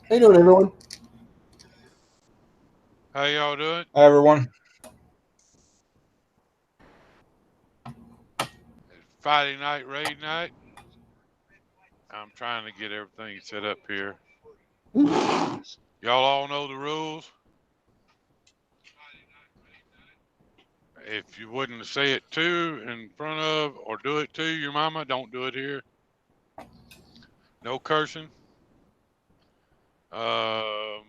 How you doing, everyone? How y'all doing? Hi, everyone. It's Friday night raid night. I'm trying to get everything set up here. Y'all all know the rules. If you wouldn't say it to in front of or do it to your mama, don't do it here. No cursing. Um,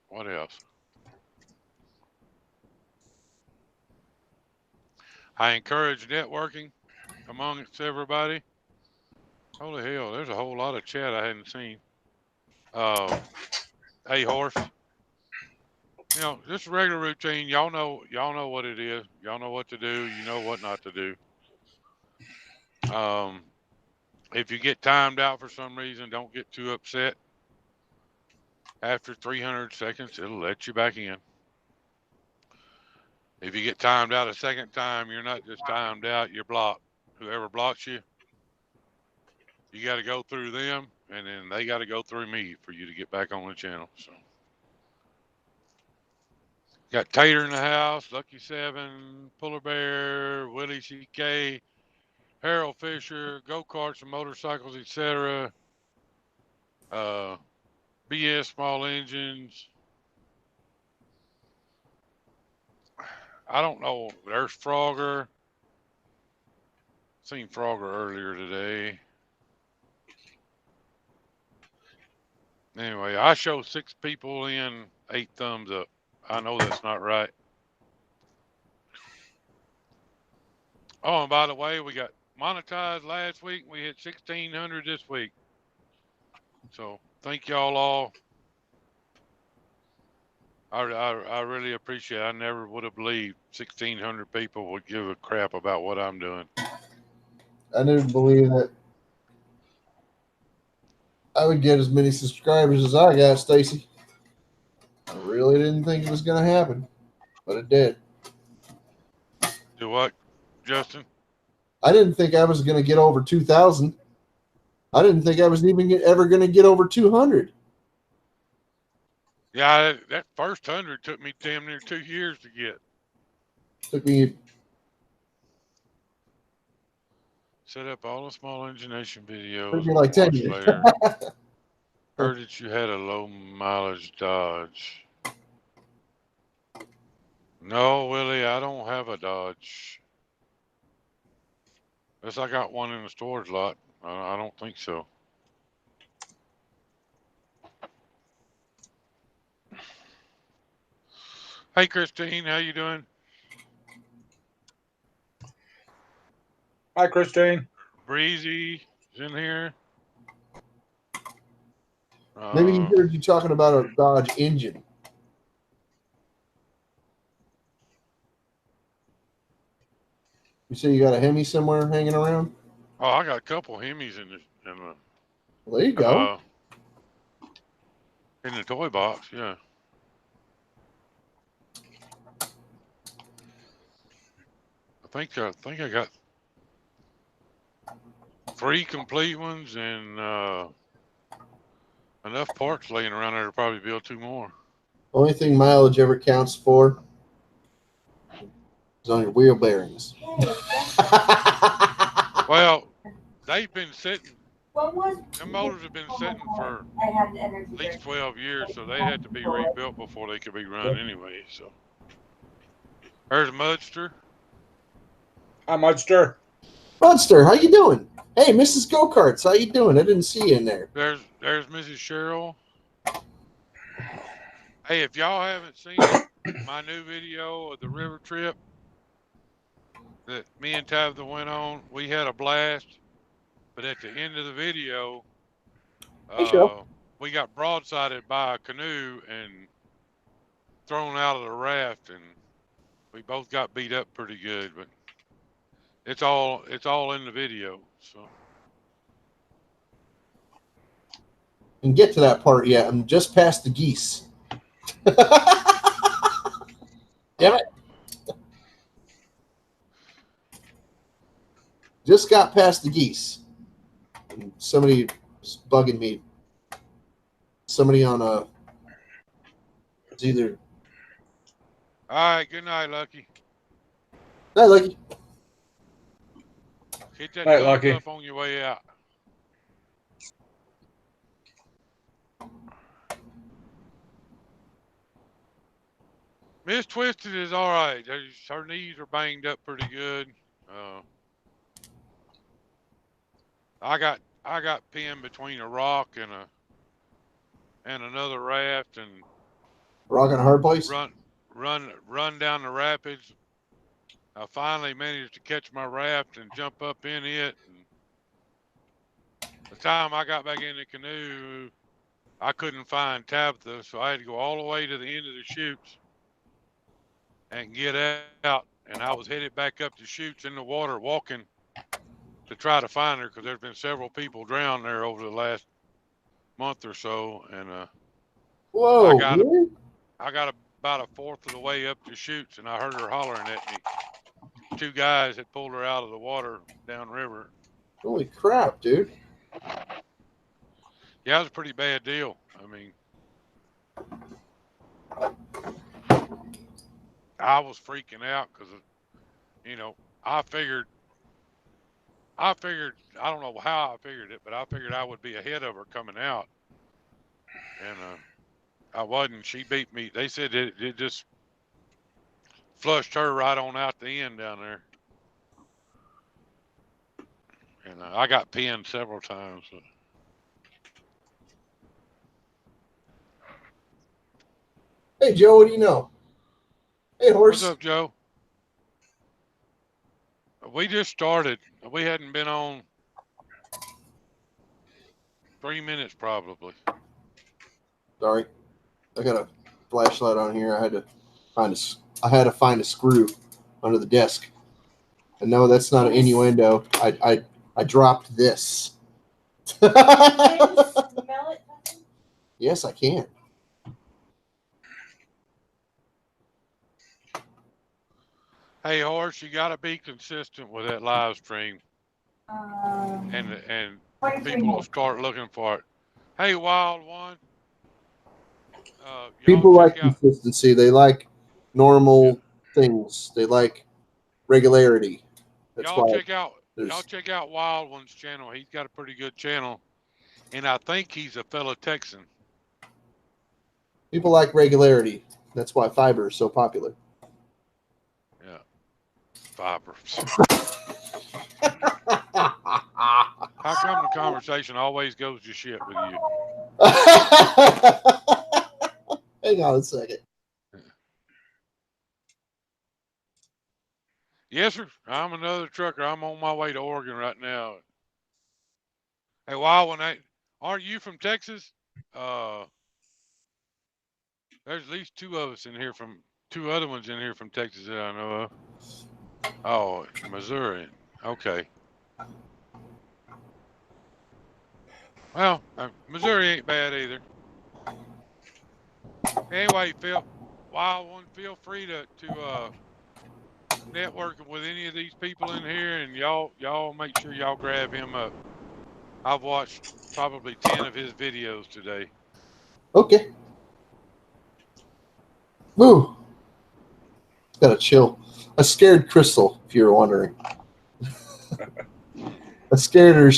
what else? I encourage networking amongst everybody. Holy hell, there's a whole lot of chat I hadn't seen. Uh, hey horse, just regular routine. Y'all know what it is. Y'all know what to do. You know what not to do. Um, if you get timed out for some reason, don't get too upset. After 300 seconds, it'll let you back in. If you get timed out a second time, you're not just timed out, you're blocked. Whoever blocks you, you got to go through them, and then they got to go through me for you to get back on the channel. So, got Tater in the house, Lucky Seven, Polar Bear, Willie CK, Harold Fisher, go karts and motorcycles, etc. Uh, BS Small Engines. I don't know. There's Frogger. Seen Frogger earlier today. Anyway, I show 6 people in, 8 thumbs up. I know that's not right. Oh, and by the way, we got monetized last week. We hit 1,600 this week. So thank y'all all. I really appreciate it. I never would have believed 1,600 people would give a crap about what I'm doing. I didn't believe that I would get as many subscribers as I got, Stacy. I really didn't think it was going to happen, but it did. Do what, Justin? I didn't think I was going to get over 2,000. I didn't think I was even ever going to get over 200. Yeah, that first 100 took me damn near 2 years to get. Took me. Set up all the small engination Took videos. me like 10 Watch years. later. Heard that you had a low mileage Dodge. No, Willie, I don't have a Dodge. Unless I got one in the storage lot. I don't think so. Hey, Christine, how you doing? Hi, Christine. Breezy is in here. Maybe he heard you talking about a Dodge engine. You say you got a Hemi somewhere hanging around? Oh, I got a couple Hemis Well, there you go. In the toy box. Yeah. I think I got 3 complete ones and enough parts laying around there to probably build 2 more. Only thing mileage ever counts for is on your wheel bearings. Well, they've been sitting. Them motors have been sitting for at least 12 years, so they had to be rebuilt before they could be run anyway. So there's Mudster. Hi, Mudster. Budster, how you doing? Hey, Mrs. Go Karts, how you doing? I didn't see you in there. There's Mrs. Cheryl. Hey, if y'all haven't seen it, my new video of the river trip that me and Tabitha went on, we had a blast. But at the end of the video, Hey, Cheryl. we got broadsided by a canoe and thrown out of the raft, and we both got beat up pretty good. But it's all in the video. So And get to that part yet. I'm just past the geese. Damn it. Just got past the geese. And somebody was bugging me. somebody on a. It's either. All right, good night, Lucky. Not Lucky. Hit that Night, thumbs Lucky. up on your way out. Miss Twisted is all right. Her knees are banged up pretty good. I got pinned between a rock and another raft and Rock on a hard place. run down the rapids. I finally managed to catch my raft and jump up in it. And the time I got back in the canoe, I couldn't find Tabitha, so I had to go all the way to the end of the chutes and get out. And I was headed back up the chutes in the water, walking to try to find her because there's been several people drowned there over the last month or so. And Whoa! I got really? I got about a fourth of the way up the chutes, and I heard her hollering at me. Two guys had pulled her out of the water downriver. Holy crap, dude! Yeah, it was a pretty bad deal. I mean, I was freaking out because, you know, I figured, I don't know how I figured it, but I figured I would be ahead of her coming out. And I wasn't. She beat me. They said it just flushed her right on out the end down there. And I got pinned several times. So. Hey, Joe, what do you know? Hey, horse. What's up, Joe? We just started. We hadn't been on 3 minutes probably. Sorry, I got a flashlight on here. I had to find a screw under the desk. And no, that's not an innuendo. I dropped this. Yes, I can. Hey, horse, you got to be consistent with that live stream, and people will start looking for it. Hey, Wild One. People like consistency. They like normal things. They like regularity. That's y'all why check out Wild One's channel. He's got a pretty good channel, and I think he's a fellow Texan. People like regularity. That's why Fiverr is so popular. Yeah, Fiverr. How come the conversation always goes to shit with you? Hang on a second. Yes, sir. I'm another trucker. I'm on my way to Oregon right now. Hey, Wild One, aren't you from Texas? There's at least two other ones in here from Texas that I know of. Oh, Missouri. Okay. Well, Missouri ain't bad either. Anyway, Wild One, feel free to network with any of these people in here, and y'all make sure y'all grab him up. I've watched probably 10 of his videos today. Okay. Woo. Gotta chill. I scared Crystal, if you were wondering. I scared her.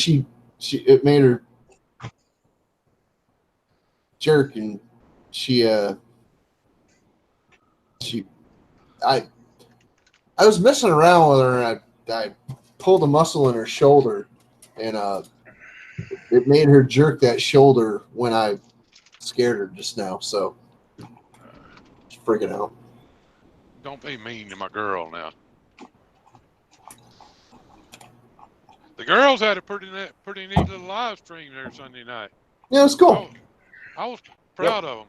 It made her jerk, and I was messing around with her, and I pulled a muscle in her shoulder, and it made her jerk that shoulder when I scared her just now. So she's freaking out. Don't be mean to my girl now. The girls had a pretty neat little live stream there Sunday night. Yeah, it's cool. I was proud of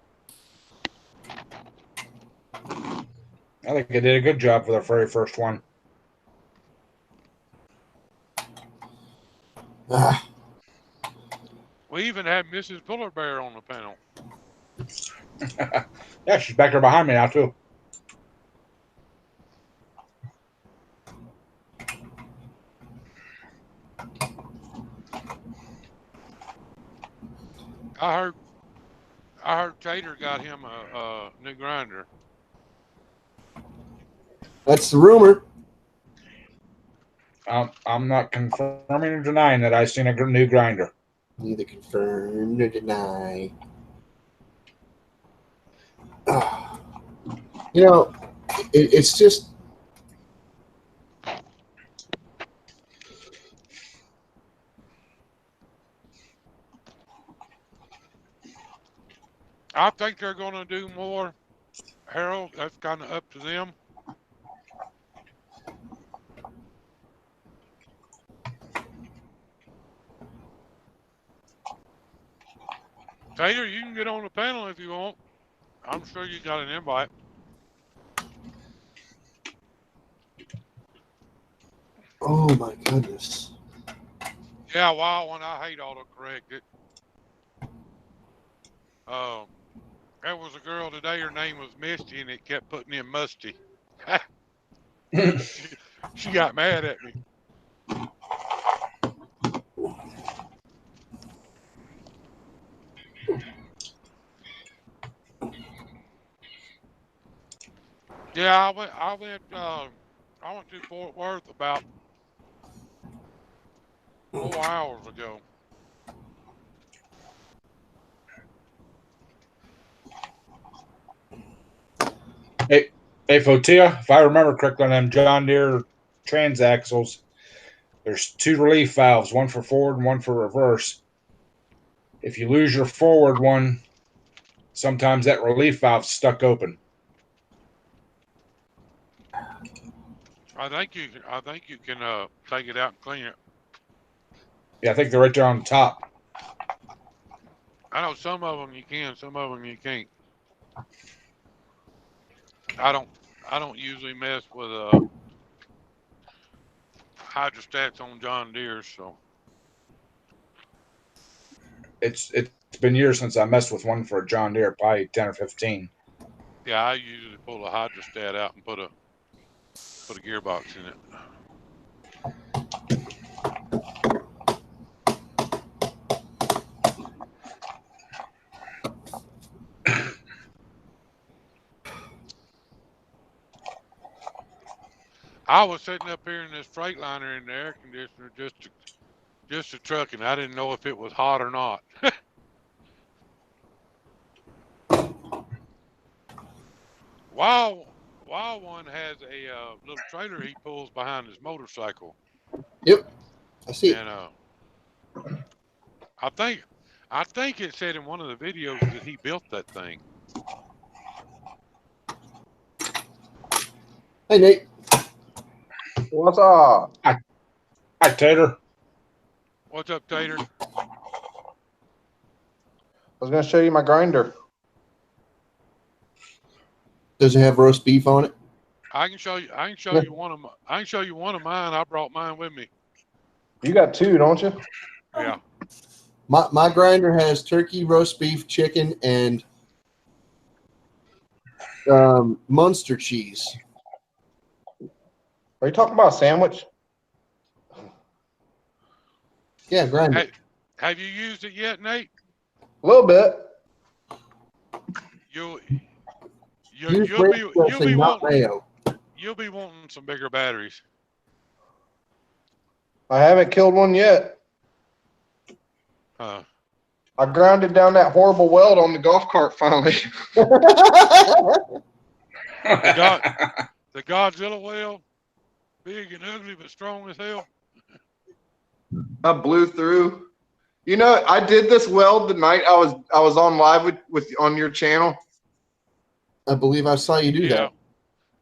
them. I think they did a good job for their very first one. We even had Mrs. Polar Bear on the panel. Yeah, she's back there behind me now, too. I heard I heard Tater got him a new grinder. That's the rumor. I'm not confirming or denying that I've seen a new grinder. Neither confirm nor deny. Ah. You know, it's just. I think they're going to do more, Harold. That's kind of up to them. Tater, you can get on the panel if you want. I'm sure you got an invite. Oh my goodness. Yeah, wow, when I hate autocorrect it. There was a girl today, her name was Misty, and it kept putting in Musty. She got mad at me. Yeah, I went to Fort Worth about 4 hours ago. Hey, Fotia, if I remember correctly on them John Deere transaxles, there's 2 relief valves, one for forward and one for reverse. If you lose your forward one, sometimes that relief valve's stuck open. I think you can take it out and clean it. Yeah, I think they're right there on top. I know some of them you can, some of them you can't. I don't usually mess with hydrostats on John Deere, so It's been years since I messed with one for a John Deere, probably 10 or 15. yeah, I usually pull a hydrostat out and put a gearbox in it. I was sitting up here in this Freightliner in the air conditioner just a truck, and I didn't know if it was hot or not. Wild One has a little trailer he pulls behind his motorcycle. Yep, I see. And I think it said in one of the videos that he built that thing. Hey, Nate. What's up? Hi, Tater. What's up, Tater? I was going to show you my grinder. Does it have roast beef on it? I can show you one of mine. I brought mine with me. You got 2, don't you? Yeah. My grinder has turkey, roast beef, chicken, and Munster cheese. Are you talking about a sandwich? Yeah, grinder. Hey, have you used it yet, Nate? A little bit. You'll Use be ranch dressing, not mayo. you'll be wanting some bigger batteries. I haven't killed one yet. The I grounded down that horrible weld on the golf cart finally. Godzilla whale, big and ugly but strong as hell. I blew through. You know, I did this weld the night I was on live with on your channel. I believe I saw you do that.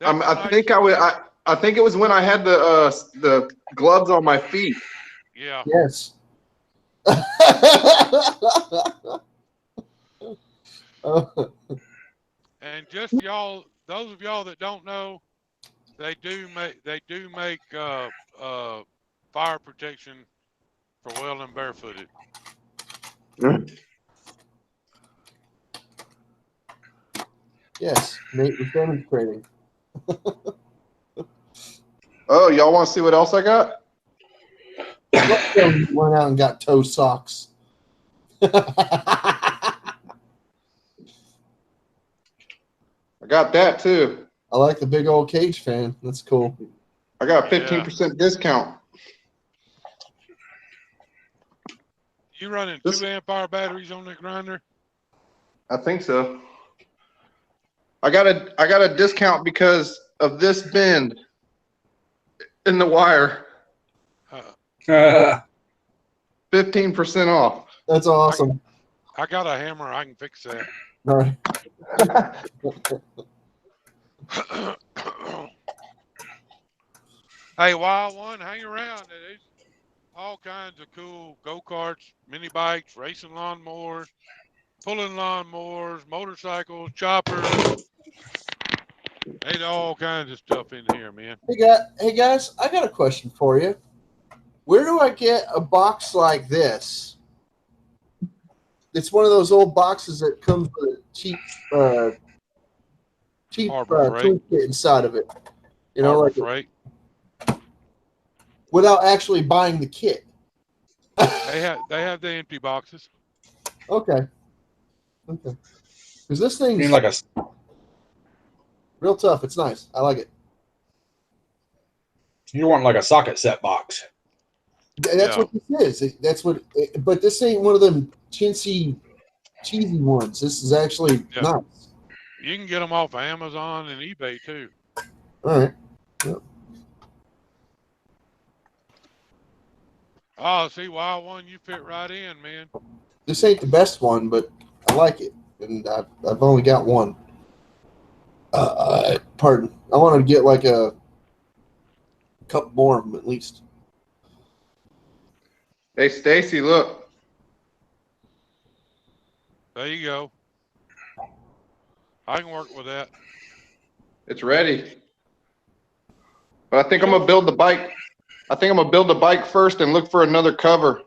I think I think it was when I had the gloves on my feet. Yeah. Yes. And just those of y'all that don't know, they do make fire protection for welding barefooted. Yes, Nate was demonstrating. Oh, y'all want to see what else I got? Went out and got toe socks. got that too. I like the big old cage fan. That's cool. I got a Yeah. 15% discount. You running This- 2 amp hour batteries on that grinder? I think so. I got a discount because of this bend in the wire. Uh, 15% off. That's awesome. I got a hammer. I can fix that. All right. Hey, Wild One, hang around. There's all kinds of cool go-karts, mini bikes, racing lawnmowers, pulling lawnmowers, motorcycles, choppers. There's all kinds of stuff in here, man. Hey guys, I got a question for you. Where do I get a box like this? It's one of those old boxes that comes with a cheap Harbor Freight. toolkit inside of it. You know, Harbor like Freight. without actually buying the kit. They have the empty boxes. Okay. Because this You thing's mean like a real tough. It's nice. I like it. you want like a socket set box? That's Yeah. what this is. That's what. But this ain't one of them chintzy, cheesy ones. This is actually Yeah. nice. You can get them off of Amazon and eBay too. All right. Oh, see, Wild One, you fit right in, man. This ain't the best one, but I like it, and I've only got one. Pardon. I wanted to get like a couple more of them at least. Hey, Stacy, look. There you go. I can work with that. It's ready. But I think I'm going to build the bike. I think I'm going to build the bike first and look for another cover.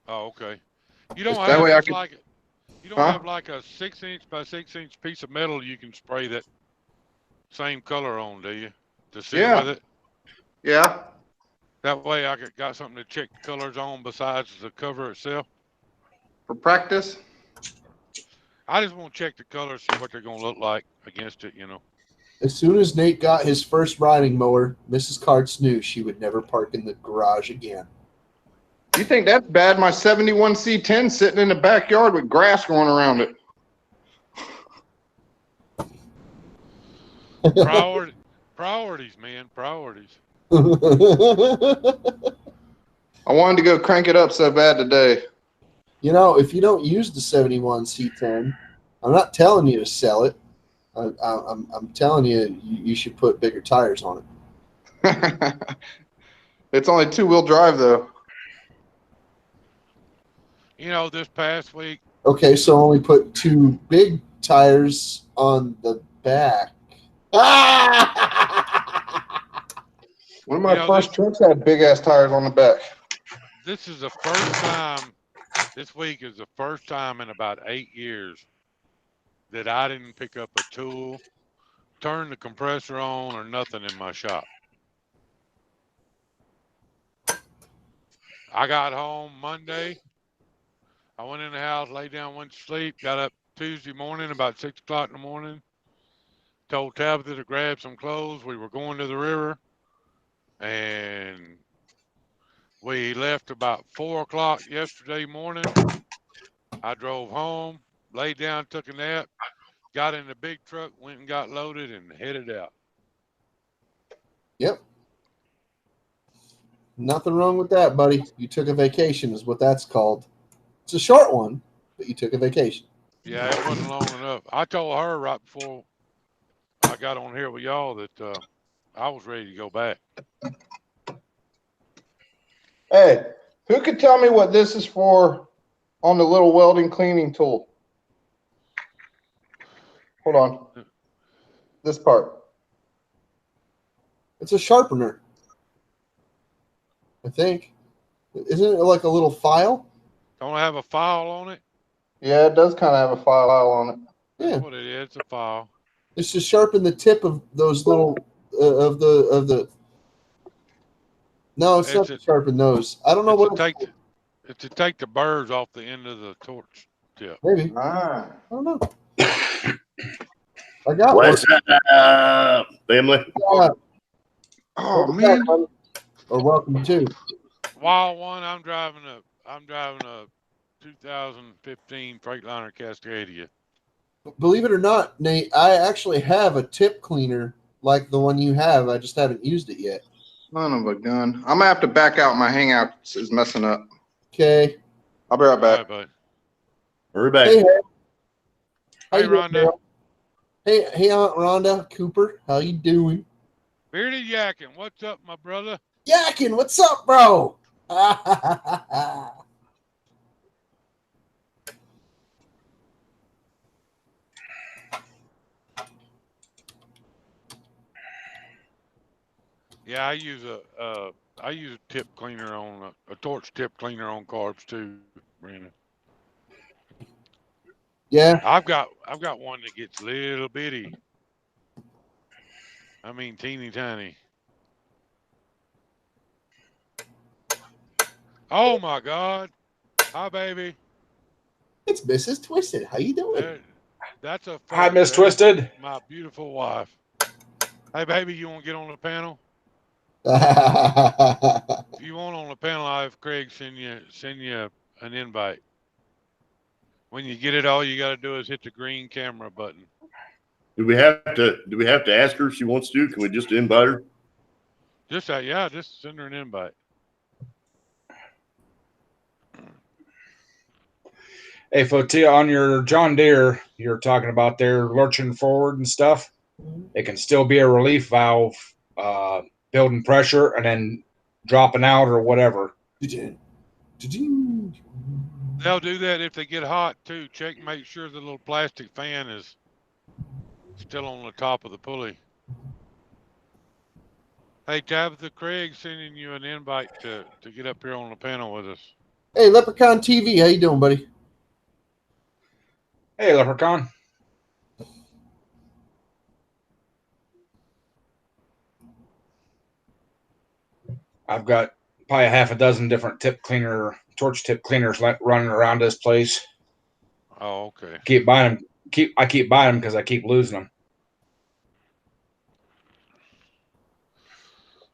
Oh, okay. You don't That have way I just can- like you don't Huh? have like a 6-inch by 6-inch piece of metal you can spray that same color on, do you? To sit Yeah. with it. Yeah. That way I got something to check the colors on besides the cover itself. For practice. I just want to check the colors, see what they're gonna look like against it, you know. As soon as Nate got his first riding mower, Mrs. Karts knew she would never park in the garage again. You think that's bad? My 71 C10 sitting in the backyard with grass growing around it. Priorities, man, priorities. I wanted to go crank it up so bad today. You know, if you don't use the 71 C10, I'm not telling you to sell it. I'm telling you, you should put bigger tires on it. It's only 2-wheel drive though. You know, this past week, Okay, so only put 2 big tires on the back. One of my You know, first trucks had big ass tires on the back. this is the first time, this week is the first time in about 8 years that I didn't pick up a tool, turn the compressor on, or nothing in my shop. I got home Monday. I went in the house, laid down, went to sleep, got up Tuesday morning about 6 o'clock in the morning, told Tabitha to grab some clothes. We were going to the river, and we left about 4 o'clock yesterday morning. I drove home, laid down, took a nap, got in the big truck, went and got loaded and headed out. Yep. Nothing wrong with that, buddy. You took a vacation is what that's called. It's a short one, but you took a vacation. Yeah, it wasn't long enough. I told her right before I got on here with y'all that I was ready to go back. Hey, who could tell me what this is for on the little welding cleaning tool? Hold on. This part. It's a sharpener, I think. Isn't it like a little file? Don't I have a file on it? Yeah, it does kind of have a file on it. Yeah. That's what it is. It's a file. It's to sharpen the tip of those little of the. No, it's not to sharpen those. I don't know what. It's to take the burrs off the end of the torch tip. Maybe Ah. I don't know. I got What's up, family? one. Oh Welcome man. back, buddy. Or welcome to. Wild one, I'm driving a 2015 Freightliner Cascadia. Believe it or not, Nate, I actually have a tip cleaner like the one you have. I just haven't used it yet. Son of a gun. I'm gonna have to back out. My hangout is messing up. Okay. I'll be right All back. right, bud. Hurry back. Hey, how Hey, you doing, Rhonda. Dale? Hey, Aunt Rhonda Cooper. How you doing? Bearded Yakin, what's up, my brother? Yakin, what's up, bro? Yeah, I use a tip cleaner on a torch tip cleaner on carbs too, Brandon. Yeah. I've got one that gets little bitty. I mean, teeny tiny. Oh my God! Hi, baby. It's Mrs. Twisted. How you doing? That's a Hi, first. Miss That is Twisted. my beautiful wife. Hey, baby, you want to get on the panel? If you want on the panel, I have Craig send you an invite. When you get it, all you got to do is hit the green camera button. Do we have to ask her if she wants to? Can we just invite her? Just send her an invite. Hey, Fotia, on your John Deere, you're talking about there lurching forward and stuff. It can still be a relief valve building pressure and then dropping out or whatever. They'll do that if they get hot too. Make sure the little plastic fan is still on the top of the pulley. Hey, Tabitha, Craig sending you an invite to get up here on the panel with us. Hey, Leprechaun TV. How you doing, buddy? Hey, Leprechaun. I've got probably half a dozen different torch tip cleaners running around this place. Oh, okay. Keep buying them. I keep buying them because I keep losing them.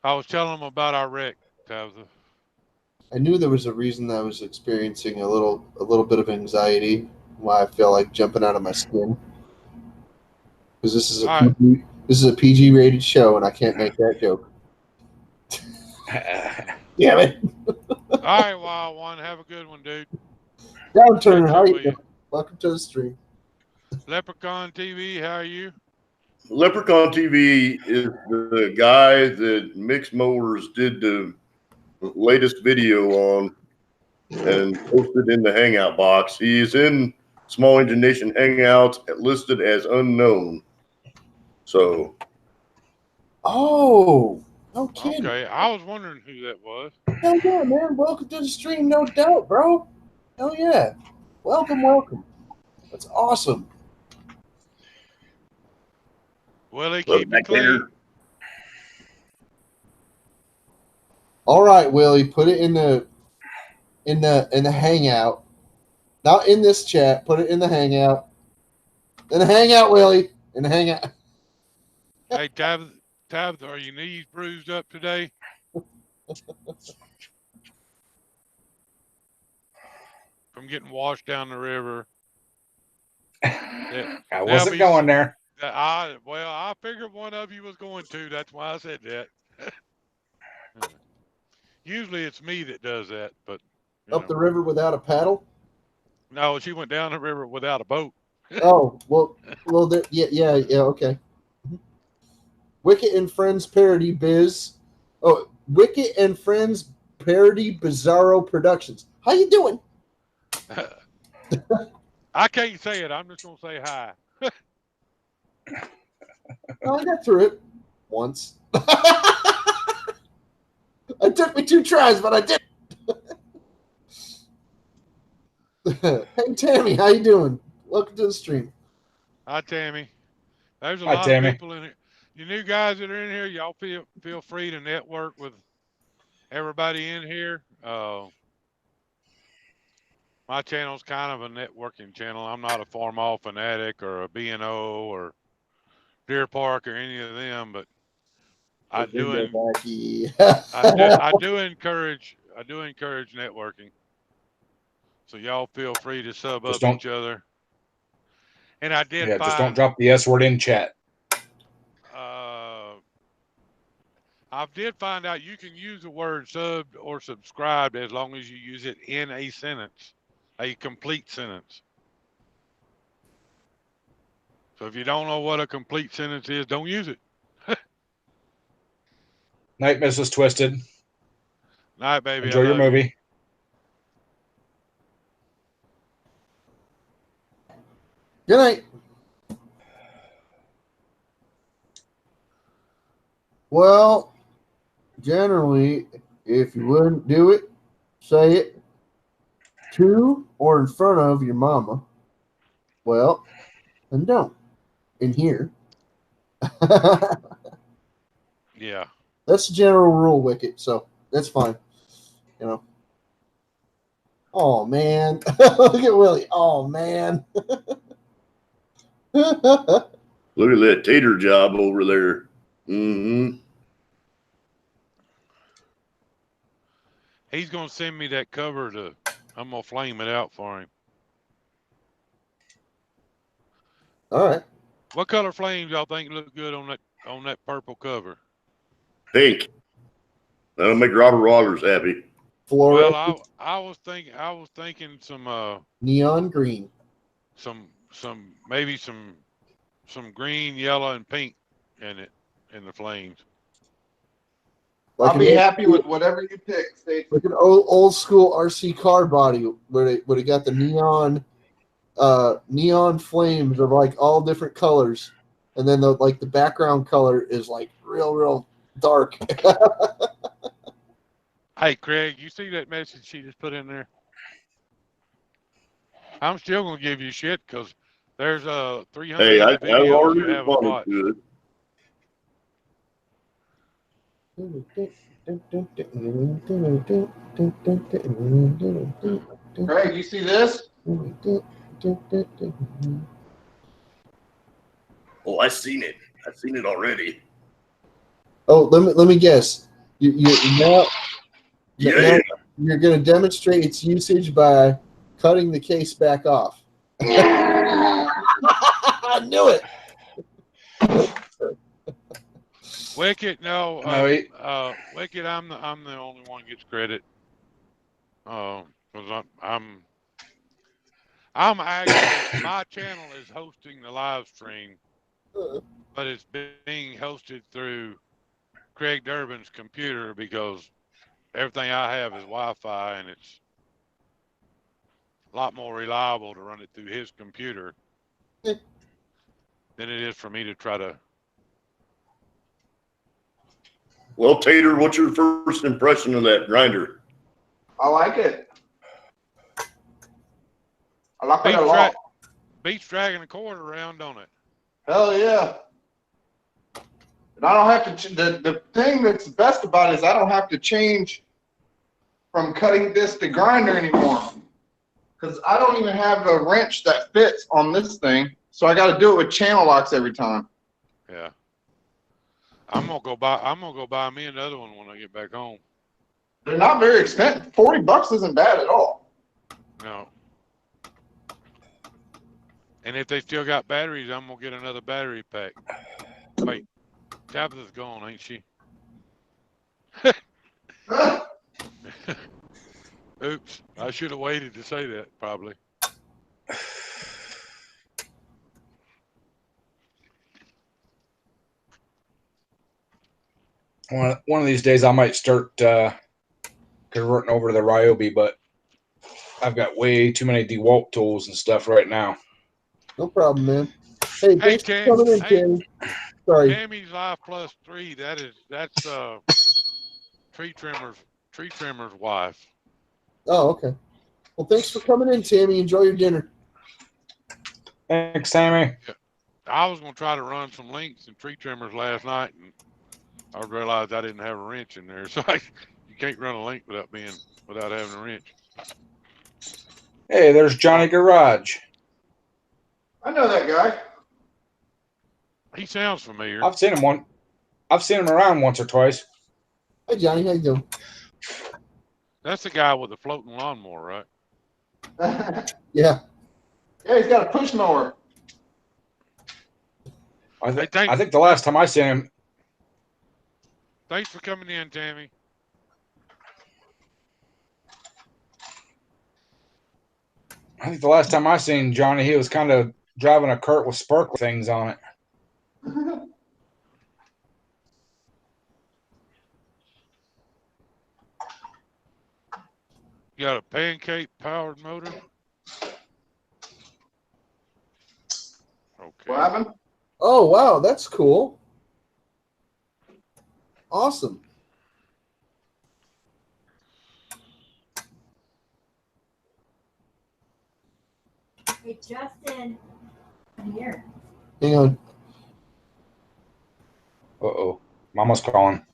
I was telling them about our wreck, Tabitha. I knew there was a reason that I was experiencing a little bit of anxiety. Why I feel like jumping out of my skin. Because this is a PG rated show, and I can't make that joke. Damn it! All right, Wild One, have a good one, dude. Downturner, how you doing? Welcome to the stream. Leprechaun TV, how are you? Leprechaun TV is the guy that Mixed Mowers did the latest video on and posted in the Hangout box. He is in Small Engine Nation Hangouts listed as unknown. So. Oh, no kidding. Okay, I was wondering who that was. Hell yeah, man. Welcome to the stream, no doubt, bro. Hell yeah. Welcome. That's awesome. Willie, keep it clean. All right, Willie, put it in the hangout. Not in this chat. Put it in the hangout. In the hangout, Willie. In the hangout. Hey, Tabitha, are your knees bruised up today? From getting washed down the river. I wasn't going there. I figured one of you was going to. That's why I said that. Usually it's me that does that, but Up the river without a paddle? No, she went down the river without a boat. Oh, well, yeah, okay. Wicket and Friends parody biz. Oh, Wicket and Friends parody Bizarro Productions. How you doing? I can't say it. I'm just gonna say hi. I got through it once. It took me 2 tries, but I did. Hey, Tammy, how you doing? Welcome to the stream. Hi, Tammy. There's a lot of people in here. You new guys that are in here, y'all feel free to network with everybody in here. My channel's kind of a networking channel. I'm not a Farm All fanatic or a B&O or Deer Park or any of them, but I do encourage networking. So y'all feel free to sub Just up don't- each other. And I did Yeah, find just don't drop the S word in chat. I did find out you can use the word subbed or subscribed as long as you use it in a sentence, a complete sentence. So if you don't know what a complete sentence is, don't use it. Night, Mrs. Twisted. Night, baby. Enjoy your movie. Good night. Well, generally, if you wouldn't do it, say it to or in front of your mama. Well, then don't. In here. Yeah. That's the general rule, Wicket. So that's fine. You know. Oh man. Look at Willie. Oh man. Look at that tater job over there. Mm-hmm. He's going to send me that cover I'm going to flame it out for him. All right. What color flames y'all think look good on that purple cover? Pink. That'll make Robert Rogers happy. Flora. Well, I was thinking some Neon green. maybe some green, yellow, and pink in the flames. Like I'll be happy with whatever you pick, Stacy. Like an old school RC car body where they got the neon flames of like all different colors, and then the background color is like real dark. Hey, Craig, you see that message she just put in there? I'm still gonna give you shit because there's 300 Hey, other I've videos already you haven't responded watched. to it. Greg, you see this? Oh, I seen it. I've seen it already. Oh, let me guess. Now Yeah. you're going to demonstrate its usage by cutting the case back off. I knew it. Wicked, no, Wicked. I'm the only one gets credit. Because I'm actually my channel is hosting the live stream, but it's being hosted through Craig Durbin's computer because everything I have is Wi-Fi and it's a lot more reliable to run it through his computer than it is for me to try to. Well, Tater, what's your first impression of that grinder? I like it. I like it a lot. Beats dragging a cord around, don't it? Hell yeah. And I don't have to, the thing that's best about it is I don't have to change from cutting disc to grinder anymore. Because I don't even have a wrench that fits on this thing. So I got to do it with channel locks every time. Yeah. I'm gonna go buy me another one when I get back home. They're not very expensive. $40 isn't bad at all. No. And if they still got batteries, I'm gonna get another battery pack. Wait, Tabitha's gone, ain't she? Oops, I should have waited to say that, probably. One of these days I might start converting over to the Ryobi, but I've got way too many DeWalt tools and stuff right now. No problem, man. Hey, thanks for coming in, Tammy. Sorry. Tammy's Life Plus 3, that's tree trimmer's wife. Oh, okay. Well, thanks for coming in, Tammy. Enjoy your dinner. Thanks, Sammy. I was gonna try to run some links and tree trimmers last night, and I realized I didn't have a wrench in there, so you can't run a link without having a wrench. Hey, there's Johnny Garage. I know that guy. He sounds familiar. I've seen him around once or twice. Hey, Johnny, how you doing? That's the guy with the floating lawnmower, right? Yeah. Yeah, he's got a push mower. I Hey, thanks. think the last time I seen him, Thanks for coming in, Tammy. I think the last time I seen Johnny, he was kind of driving a cart with sparkle things on it. You got a pancake powered motor? Okay. What happened? Oh, wow, that's cool. Awesome. Hey, Justin, I'm here. Hang on. Uh-oh. Mama's calling.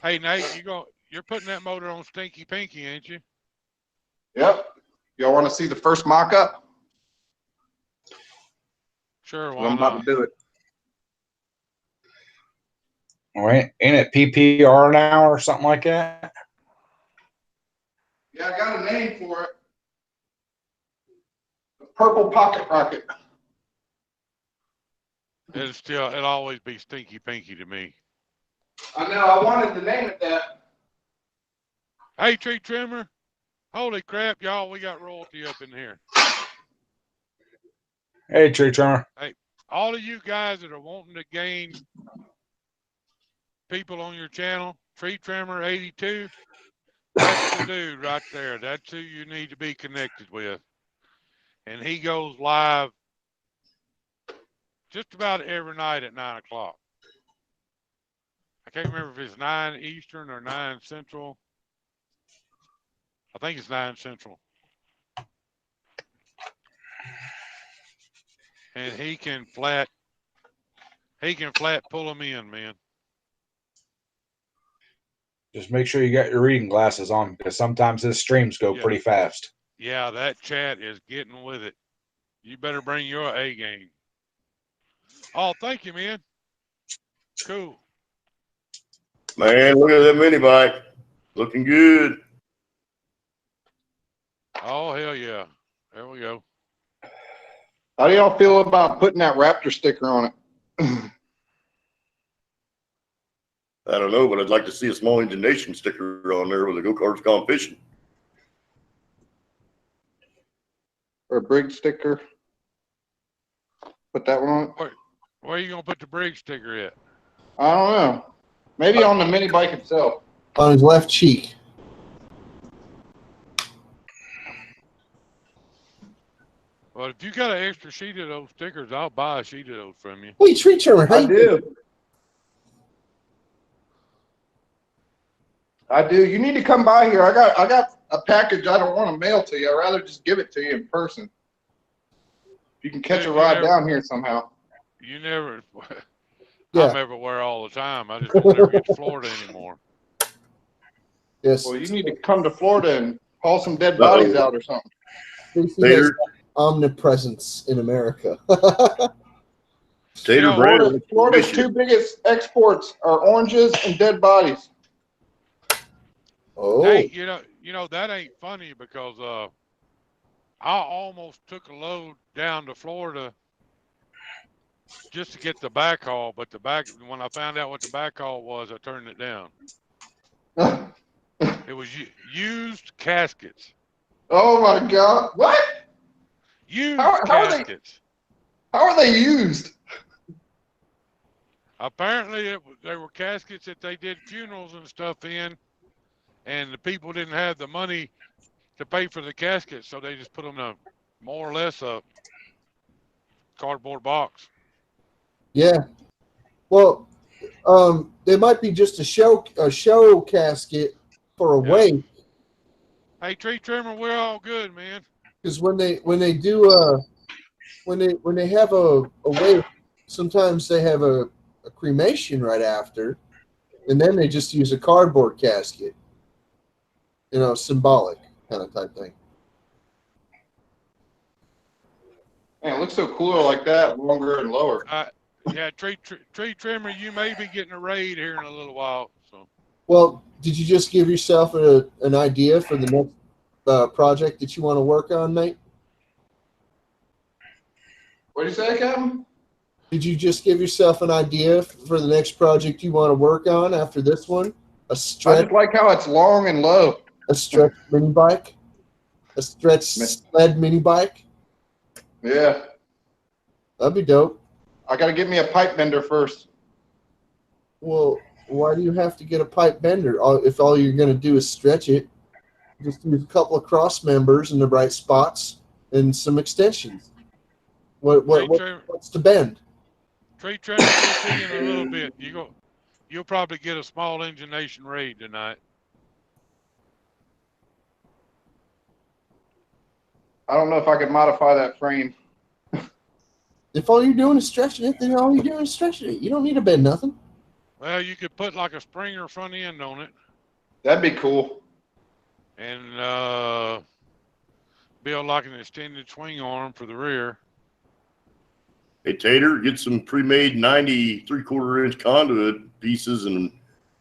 Hey, Nate, you're putting that motor on Stinky Pinky, ain't you? Yep. Y'all want to see the first mock-up? Sure, why I'm about not? to do it. All right. Ain't it PPR now or something like that? Yeah, I got a name for it. The Purple Pocket Rocket. It'll always be Stinky Pinky to me. I know, I wanted to name it that. Hey, tree trimmer. Holy crap, y'all, we got royalty up in here. Hey, tree trimmer. All of you guys that are wanting to gain people on your channel, Tree Trimmer 82, that's the dude right there. That's who you need to be connected with. And he goes live just about every night at 9 o'clock. I can't remember if it's 9 Eastern or 9 Central. I think it's 9 Central. And he can flat pull them in, man. Just make sure you got your reading glasses on because sometimes his streams go pretty fast. Yeah, that chat is getting with it. You better bring your A game. Oh, thank you, man. Cool. Man, look at that mini bike. Looking good. Oh, hell yeah. There we go. How do y'all feel about putting that Raptor sticker on it? I don't know, but I'd like to see a Small Engine Nation sticker on there with a go-karts gone fishing. Or a Briggs sticker? Put that one on it? Where are you going to put the Briggs sticker at? I don't know. Maybe on the mini bike itself. On his left cheek. Well, if you got an extra sheet of those stickers, I'll buy a sheet of those from you. Wait, tree trimmer. I do. I do. You need to come by here. I got a package I don't want to mail to you. I'd rather just give it to you in person. If you can catch a ride down here somehow. You never. Yeah. I'm everywhere all the time. I just don't ever get to Florida anymore. Yes. Well, you need to come to Florida and haul some dead bodies out or something. He has omnipresence in America. Tater Yeah, Brand. Florida's two biggest exports are oranges and dead bodies. Oh. Hey, you know that ain't funny because I almost took a load down to Florida just to get the backhaul, but when I found out what the backhaul was, I turned it down. It was used caskets. Oh my God! What? Used How caskets. How are they used? Apparently, they were caskets that they did funerals and stuff in, and the people didn't have the money to pay for the caskets, so they just put them in more or less a cardboard box. Yeah. Well, it might be just a show casket for a wake. Hey, tree trimmer, we're all good, man. Because when they do when they have a wake, sometimes they have a cremation right after, and then they just use a cardboard casket. symbolic kind of type thing. Man, it looks so cooler like that, longer and lower. Yeah, tree trimmer, you may be getting a raid here in a little while. So, Well, did you just give yourself an idea for the next project that you want to work on, Nate? What do you say, Captain? Did you just give yourself an idea for the next project you want to work on after this one? I just like how it's long and low. A stretch mini bike? A stretch sled mini bike? Yeah. That'd be dope. I got to get me a pipe bender first. Well, why do you have to get a pipe bender if all you're going to do is stretch it? Just use a couple of cross members in the right spots and some extensions. What's to bend? tree trimmer, we'll see in a little bit. You'll probably get a small Engination raid tonight. I don't know if I could modify that frame. If all you're doing is stretching it, then all you're doing is stretching it. You don't need to bend nothing. Well, you could put like a Springer front end on it That'd be cool. and build like an extended swing arm for the rear. Hey, Tater, get some pre-made 90 3/4-inch conduit pieces and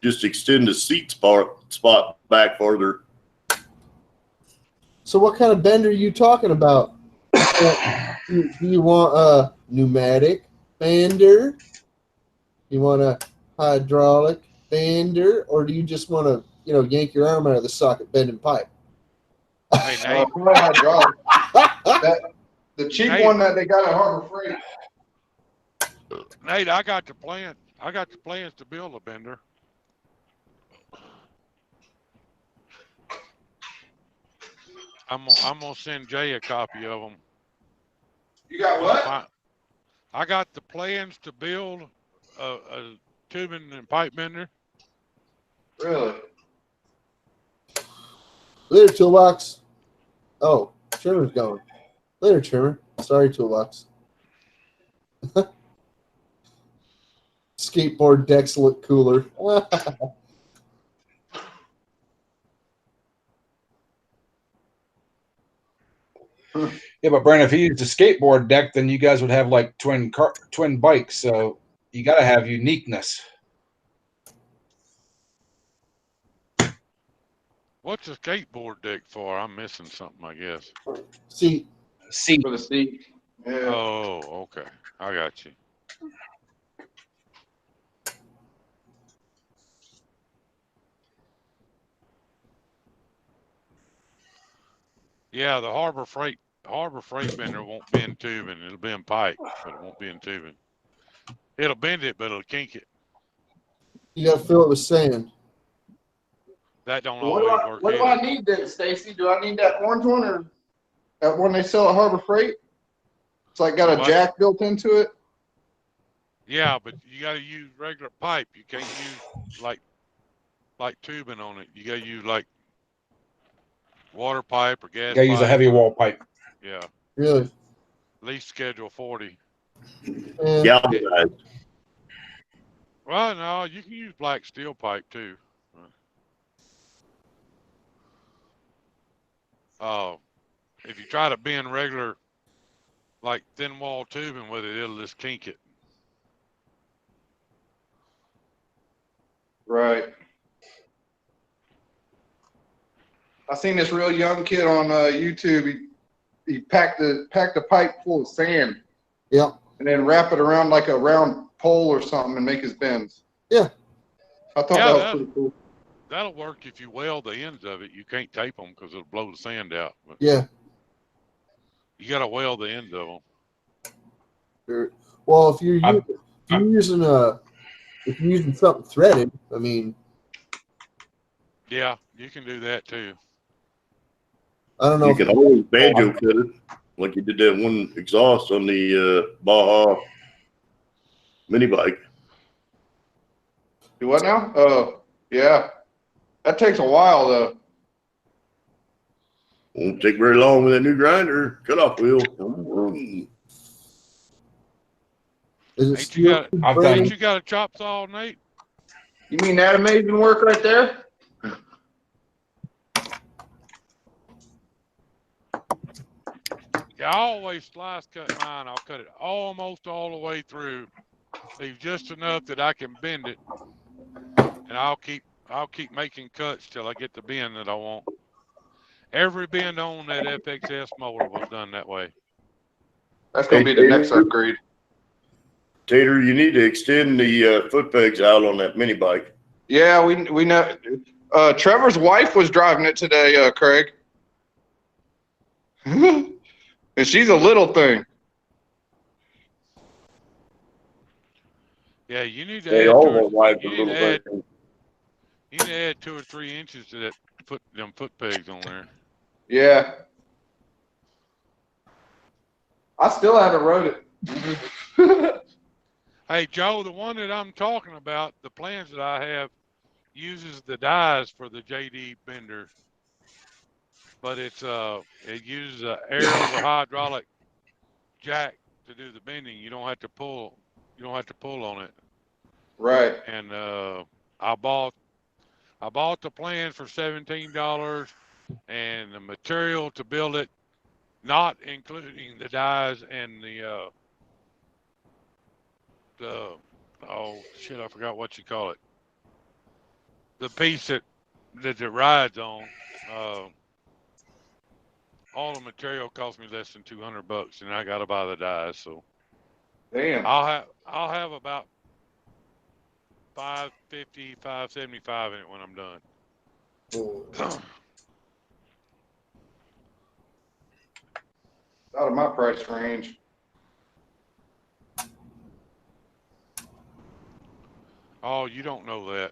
just extend the seat spot back farther. So what kind of bender are you talking about? Do you want a pneumatic bender? You want a hydraulic bender? Or do you just want to, yank your arm out of the socket bending pipe? Hey, Nate, Probably hydraulic. The cheap one that they got at Harbor Freight. Nate, I got the plan. I got the plans to build a bender. I'm gonna send Jay a copy of them. You got what? I got the plans to build a tubing and pipe bender. Really? Later, Toolbox. Oh, Trimmer's going. Later, Trimmer. Sorry, Toolbox. Skateboard decks look cooler. Yeah, but Brandon, if he used a skateboard deck, then you guys would have like twin bikes. So you got to have uniqueness. What's a skateboard deck for? I'm missing something, I guess. See, Seat. For the seat. Yeah. Oh, okay. I got you. Yeah, the Harbor Freight bender won't be in tubing. It'll be in pipe, but it won't be in tubing. It'll bend it, but it'll kink it. you got to fill it with sand. That don't What always do I, work what do either. I need then, Stacy? Do I need that orange one or that one they sell at Harbor Freight? It's like got a What? jack built into it. Yeah, but you got to use regular pipe. You can't use like tubing on it. You got to use like water pipe or gas You got to use a pipe. heavy wall pipe. Yeah, Really. at least schedule 40. And Galvanized. Well, no, you can use black steel pipe too. If you try to bend regular, like thin wall tubing with it, it'll just kink it. Right. I seen this real young kid on YouTube. He packed a pipe full of sand. Yeah. And then wrap it around like a round pole or something and make his bends. Yeah. I thought Yeah, that was pretty cool. That'll work if you weld the ends of it. You can't tape them because it'll blow the sand out. But Yeah. you got to weld the ends of them. Sure. Well, if you're using something threaded, I mean, Yeah, you can do that too. I don't know. You If, can always banjo cut it, like you did that one exhaust on the Baja mini bike. Do what now? Oh, yeah. That takes a while though. Won't take very long with that new grinder cutoff wheel. is it Ain't you got steel I've frame? done- Ain't you got a chop saw, Nate? You mean that amazing work right there? I always slice cut mine. I'll cut it almost all the way through, leave just enough that I can bend it, and I'll keep making cuts till I get the bend that I want. Every bend on that FXS mower was done that way. That's gonna be the next upgrade. Tater, you need to extend the foot pegs out on that mini bike. Yeah, we know. Trevor's wife was driving it today, Craig. And she's a little thing. Yeah, you need to They add all two or- want wives a you little need to add, bit. you need to add 2 or 3 inches to that them foot pegs on there. Yeah. I still haven't rode it. Hey, Joe, the one that I'm talking about, the plans that I have uses the dies for the JD bender, but it uses a air over hydraulic jack to do the bending. You don't have to pull on it. Right. And I bought the plans for $17 and the material to build it, not including the dies and the oh shit, I forgot what you call it. The piece that it rides on. All the material cost me less than $200, and I got to buy the dies. So Damn. I'll have about $550, $575 in it when I'm done. Out of my price range. Oh, you don't know that.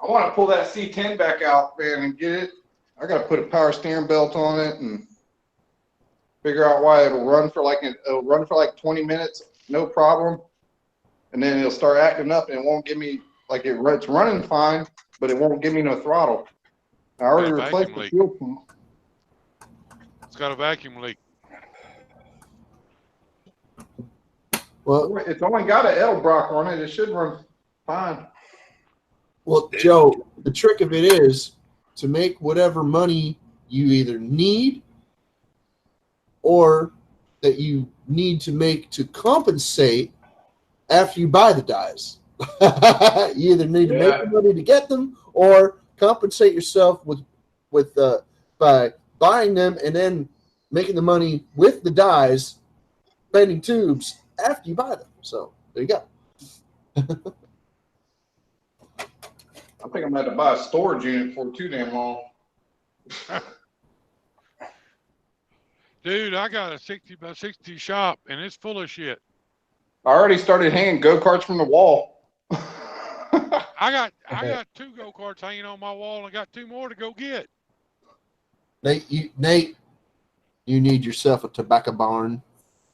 I want to pull that C10 back out, man, and get it. I got to put a power steering belt on it and figure out why it'll run for like 20 minutes, no problem. And then it'll start acting up and it won't give me it's running fine, but it won't give me no throttle. I already Got a replaced vacuum the leak. fuel pump. It's got a vacuum leak. Well, It's only got an Edelbrock on it. It should run fine. well, Joe, the trick of it is to make whatever money you either need or that you need to make to compensate after you buy the dies. You either need to make the money to get them or compensate yourself with by buying them and then making the money with the dies, bending tubes after you buy them. So there you go. I think I'm going to have to buy a storage unit for too damn long. Dude, I got a 60 by 60 shop and it's full of shit. I already started hanging go-karts from the wall. I got 2 go-karts hanging on my wall and I got 2 more to go get. Nate, you need yourself a tobacco barn.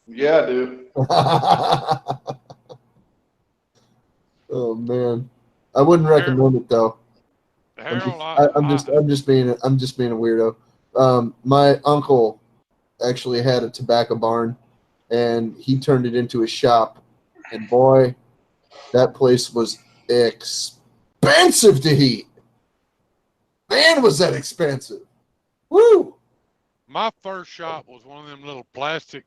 Yeah, I do. Oh man, I wouldn't recommend it though. Harold, I'm just being a weirdo. My uncle actually had a tobacco barn, and he turned it into a shop. And boy, that place was expensive to heat. Man, was that expensive! Woo! my first shop was one of them little plastic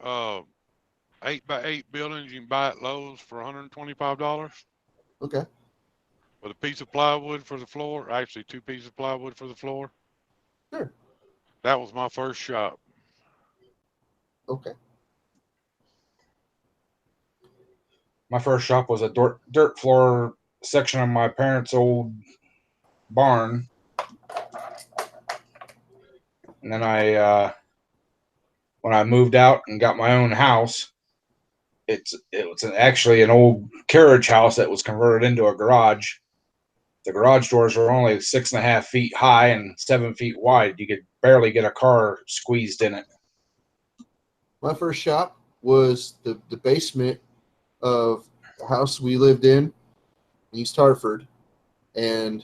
8x8 buildings you can buy at Lowe's for $125 Okay. with a piece of plywood for the floor. Actually, 2 pieces of plywood for the floor. Sure. That was my first shop. Okay. My first shop was a dirt floor section of my parents' old barn. And then when I moved out and got my own house, it was actually an old carriage house that was converted into a garage. The garage doors were only 6.5 feet high and 7 feet wide. You could barely get a car squeezed in it. My first shop was the basement of the house we lived in East Hartford, and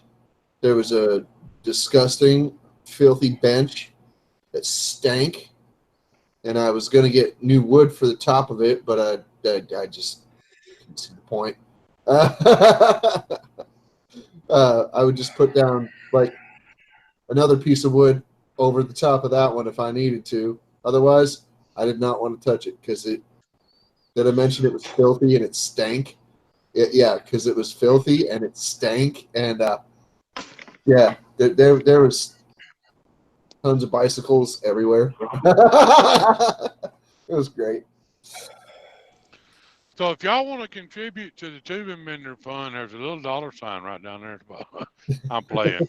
there was a disgusting, filthy bench that stank, and I was going to get new wood for the top of it, but I just didn't see the point. I would just put down like another piece of wood over the top of that one if I needed to. Otherwise, I did not want to touch it because it. Did I mention it was filthy and it stank? Yeah, because it was filthy and it stank, and yeah, there was tons of bicycles everywhere. It was great. So if y'all want to contribute to the Tubing Bender Fund, there's a little dollar sign right down there at the bottom. I'm playing.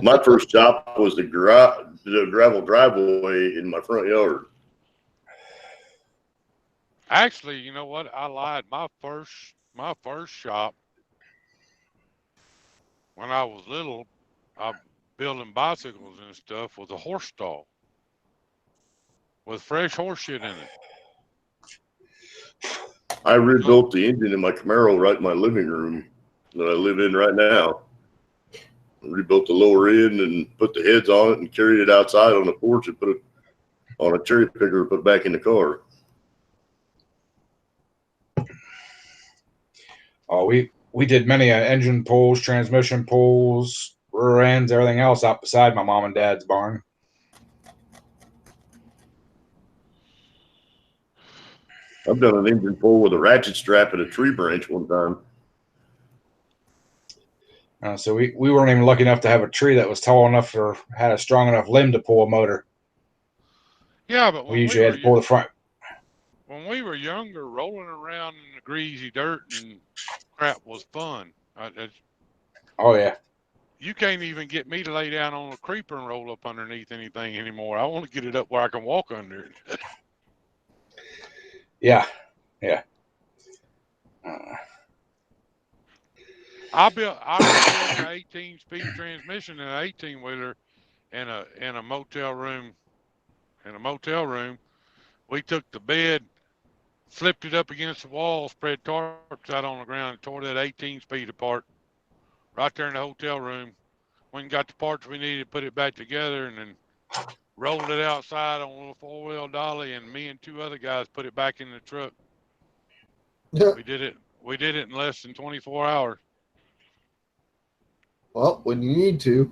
My first job was the gravel driveway in my front yard. Actually, you know what? I lied. My first shop when I was little, building bicycles and stuff, was a horse stall with fresh horse shit in it. I rebuilt the engine in my Camaro right in my living room that I live in right now. I rebuilt the lower end and put the heads on it and carried it outside on the porch and put it on a cherry picker and put it back in the car. Oh, we did many engine pulls, transmission pulls, rear ends, everything else out beside my mom and dad's barn. I've done an engine pull with a ratchet strap and a tree branch one time. So we weren't even lucky enough to have a tree that was tall enough or had a strong enough limb to pull a motor. Yeah, but We usually had to pull the front. When we were younger, rolling around in the greasy dirt and crap was fun. Oh yeah. You can't even get me to lay down on a creeper and roll up underneath anything anymore. I want to get it up where I can walk under it. Yeah. I built an 18-speed transmission in an 18-wheeler in a motel room. In a motel room, we took the bed, flipped it up against the wall, spread tarps out on the ground, and tore that 18-speed apart right there in the hotel room. When got the parts we needed, put it back together, and then rolled it outside on a little four-wheel dolly, and me and two other guys put it back in the truck. Yeah. We did it in less than 24 hours. Well, when you need to.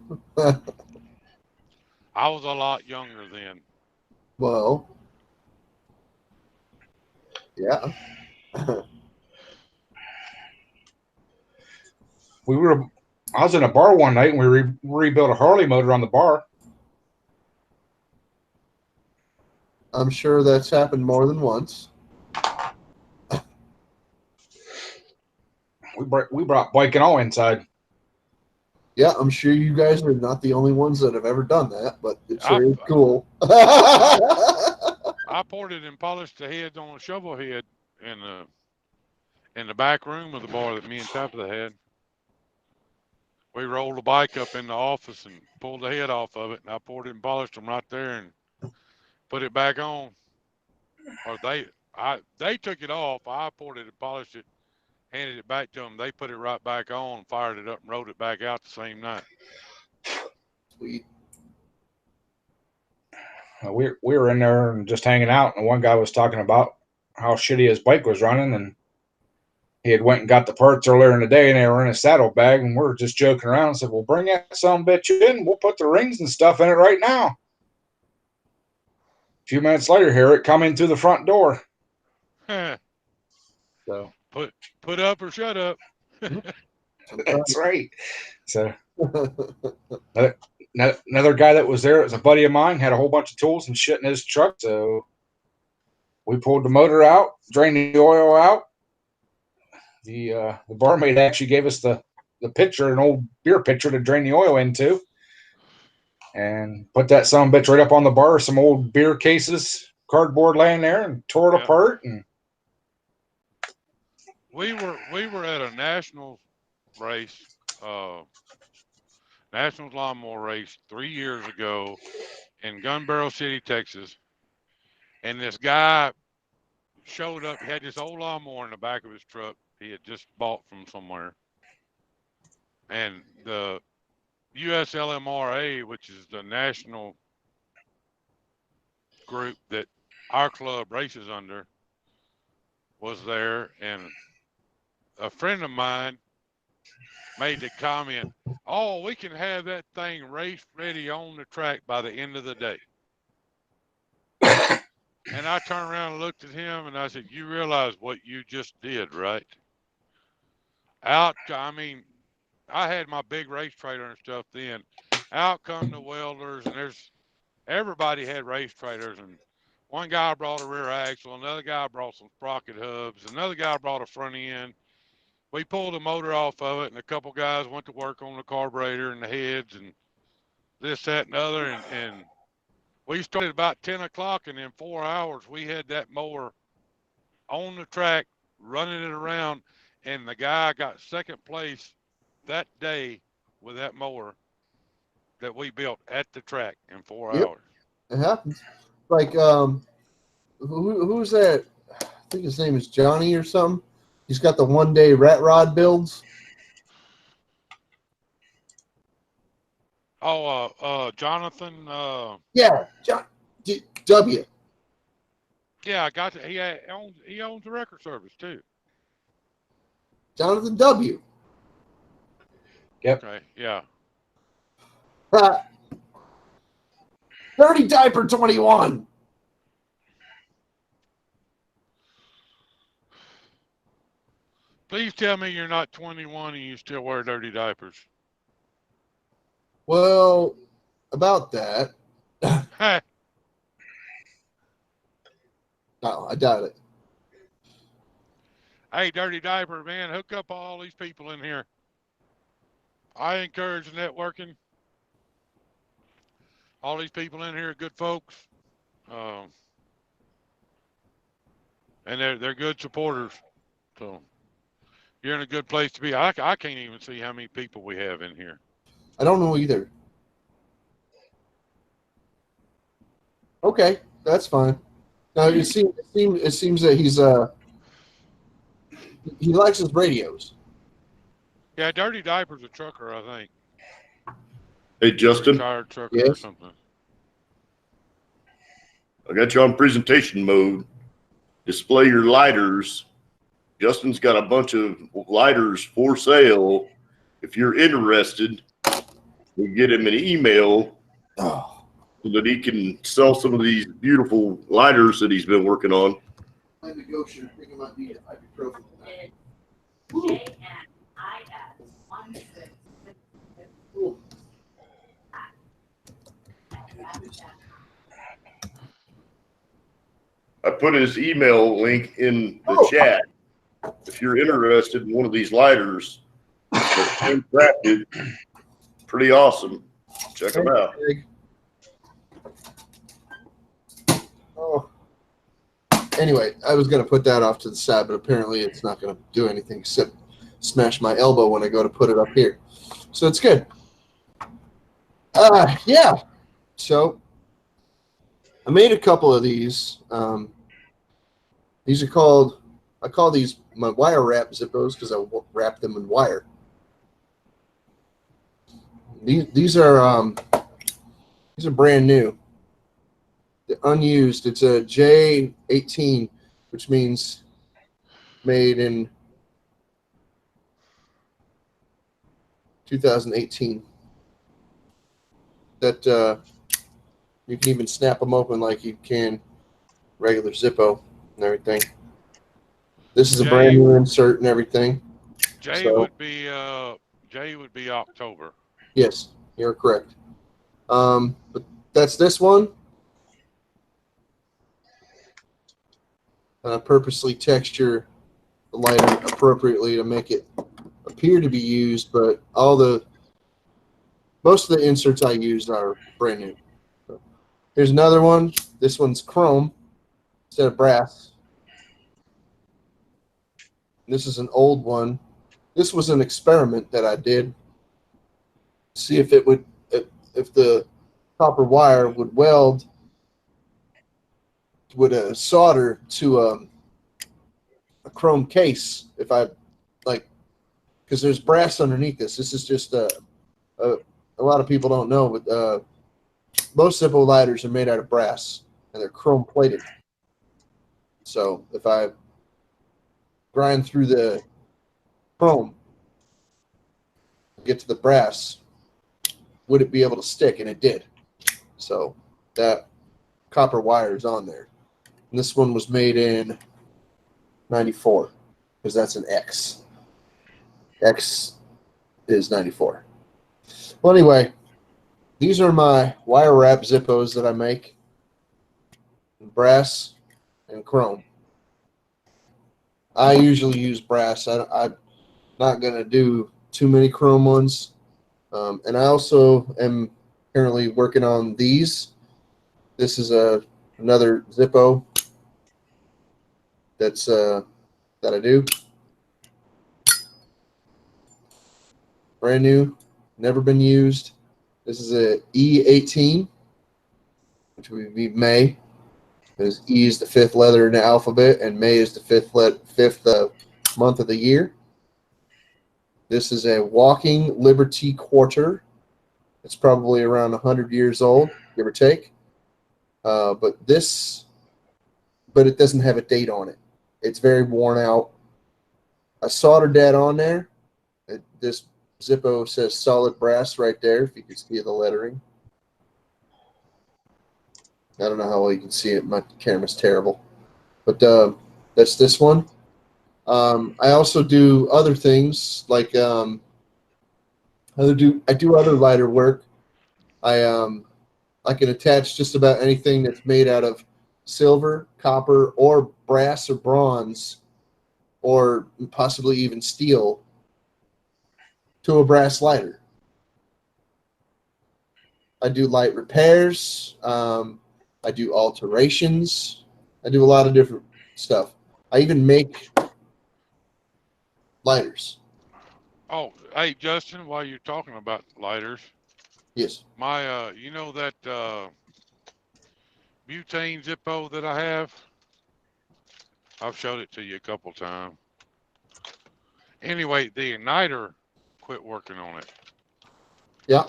I was a lot younger then. Well, yeah. I was in a bar one night and we rebuilt a Harley motor on the bar. I'm sure that's happened more than once. We brought bike and all inside. Yeah, I'm sure you guys are not the only ones that have ever done that, but it sure is cool. I poured it and polished the heads on a shovel head in the back room of the bar that me and Tabitha had. We rolled the bike up in the office and pulled the head off of it, and I poured it and polished them right there and put it back on. Or they took it off. I poured it and polished it, handed it back to them. They put it right back on, fired it up, and rode it back out the same night. Sweet. We were in there and just hanging out, and one guy was talking about how shitty his bike was running, and he had went and got the parts earlier in the day, and they were in a saddlebag, and we were just joking around and said, well, bring that some bitch in. We'll put the rings and stuff in it right now. A few minutes later, here it coming through the front door. So put up or shut up. That's right. So another guy that was there, it was a buddy of mine, had a whole bunch of tools and shit in his truck. So we pulled the motor out, drained the oil out. The barmaid actually gave us the pitcher, an old beer pitcher to drain the oil into, and put that son of a bitch right up on the bar. Some old beer cases, cardboard laying there, and tore it apart. And we were at a national race, Nationals lawnmower race 3 years ago in Gun Barrel City, Texas, and this guy showed up. He had this old lawnmower in the back of his truck he had just bought from somewhere, and the USLMRA, which is the national group that our club races under, was there, and a friend of mine made the comment, "Oh, we can have that thing race ready on the track by the end of the day." And I turned around and looked at him and I said, "You realize what you just did, right?" I mean, I had my big race trailer and stuff then. Out come the welders, and everybody had race trailers, and one guy brought a rear axle, another guy brought some sprocket hubs, another guy brought a front end. We pulled the motor off of it, and a couple guys went to work on the carburetor and the heads and this, that, and the other, and we started about 10 o'clock, and in 4 hours we had that mower on the track running it around, and the guy got second place that day with that mower that we built at the track in 4 Yep. hours. It happens. Like, who's that? I think his name is Johnny or something. He's got the 1-day rat rod builds. Oh, Jonathan. Yeah, W. Yeah, I got to. He owns the record service too. Jonathan W. Yep. Okay, yeah. Dirty Diaper 21. Please tell me you're not 21 and you still wear dirty diapers. Well, about that. Hey, No, I doubt it. hey, dirty diaper man, hook up all these people in here. I encourage networking. All these people in here are good folks, and they're good supporters. So you're in a good place to be. I can't even see how many people we have in here. I don't know either. Okay, that's fine. Now it seems that he likes his radios. Yeah, Dirty Diaper's a trucker, I think. Hey, Justin, Retired trucker or Yes. something. I got you on presentation mode. Display your lighters. Justin's got a bunch of lighters for sale. If you're interested, we get him an email Oh, so that he can sell some of these beautiful lighters that he's been working on. I think I might need ibuprofen. I put his email link in the chat. If you're interested in one of these lighters, they're handcrafted, pretty awesome. Check them out. Oh. Anyway, I was going to put that off to the side, but apparently it's not going to do anything except smash my elbow when I go to put it up here. So it's good. Yeah. So I made a couple of these. These are called, I call these my wire wrap Zippos because I wrap them in wire. These are brand new. They're unused. It's a J18, which means made in 2018. That you can even snap them open like you can regular Zippo and everything. This is a brand new insert and everything. Jay would be October. Yes, you're correct. But that's this one. And I purposely texture the lighter appropriately to make it appear to be used, but most of the inserts I used are brand new. So here's another one. This one's chrome instead of brass. This is an old one. This was an experiment that I did. See if if the copper wire would solder to a chrome case if I because there's brass underneath this. This is just a lot of people don't know, but most Zippo lighters are made out of brass and they're chrome plated. So if I grind through the chrome, get to the brass, would it be able to stick? And it did. So that copper wire is on there. And this one was made in 94 because that's an X. X is 94. Well, anyway, these are my wire wrap Zippos that I make. Brass and chrome. I usually use brass. I'm not going to do too many chrome ones. And I also am currently working on these. This is another Zippo that's that I do. Brand new, never been used. This is a E18, which would be May. Because E is the 5th letter in the alphabet, and May is the fifth month of the year. This is a walking Liberty quarter. It's probably around 100 years old, give or take. But it doesn't have a date on it. It's very worn out. I soldered that on there. This Zippo says solid brass right there, if you can see the lettering. I don't know how well you can see it. My camera's terrible. But that's this one. I also do other things like I do other lighter work. I can attach just about anything that's made out of silver, copper, or brass or bronze, or possibly even steel, to a brass lighter. I do light repairs. I do alterations. I do a lot of different stuff. I even make lighters. Oh, hey, Justin, while you're talking about lighters, Yes. my, you know that butane Zippo that I have? I've showed it to you a couple times. Anyway, the igniter quit working on it. Yeah,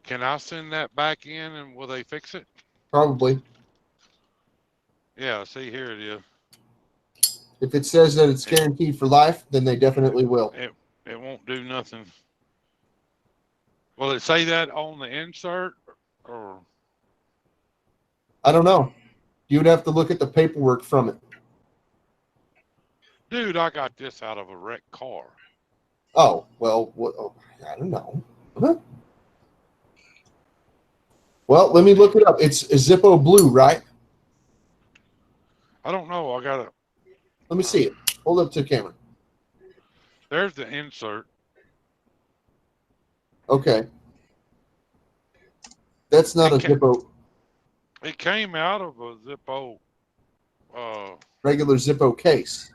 Can I send that back in and will they fix it? probably. Yeah, see, here it is. If it says that it's guaranteed for life, then they definitely will. It won't do nothing. Will it say that on the insert or? I don't know. You would have to look at the paperwork from it. Dude, I got this out of a wrecked car. Oh, well, I don't know. Huh? Well, let me look it up. It's a Zippo Blue, right? I don't know. I got to. Let me see it. Hold up to the camera. There's the insert. Okay. That's not a Zippo, It came out of a Zippo. regular Zippo case.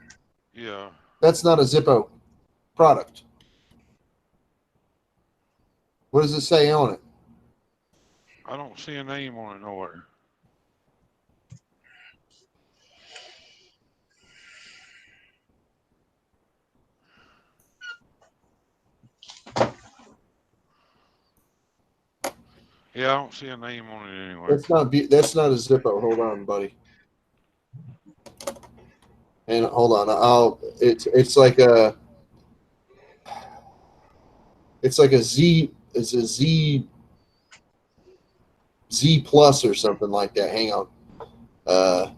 Yeah. That's not a Zippo product. What does it say on it? I don't see a name on it nowhere. Yeah, I don't see a name on it anywhere. That's not a Zippo. Hold on, buddy. And hold on. It's like a Z. It's a Z plus or something like that. Hang on. I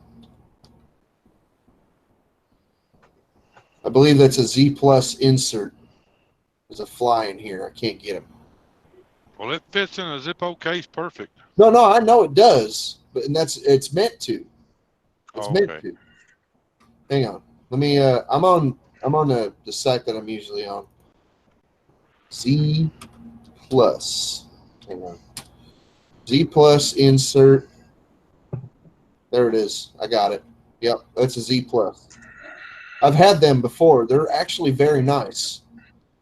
believe that's a Z plus insert. There's a fly in here. I can't get him. Well, it fits in a Zippo case perfect. No, I know it does, but it's meant to. It's meant to. Hang on. Let me. I'm on the site that I'm usually on. Z plus. Hang on. Z plus insert. There it is. I got it. Yep, that's a Z plus. I've had them before. They're actually very nice,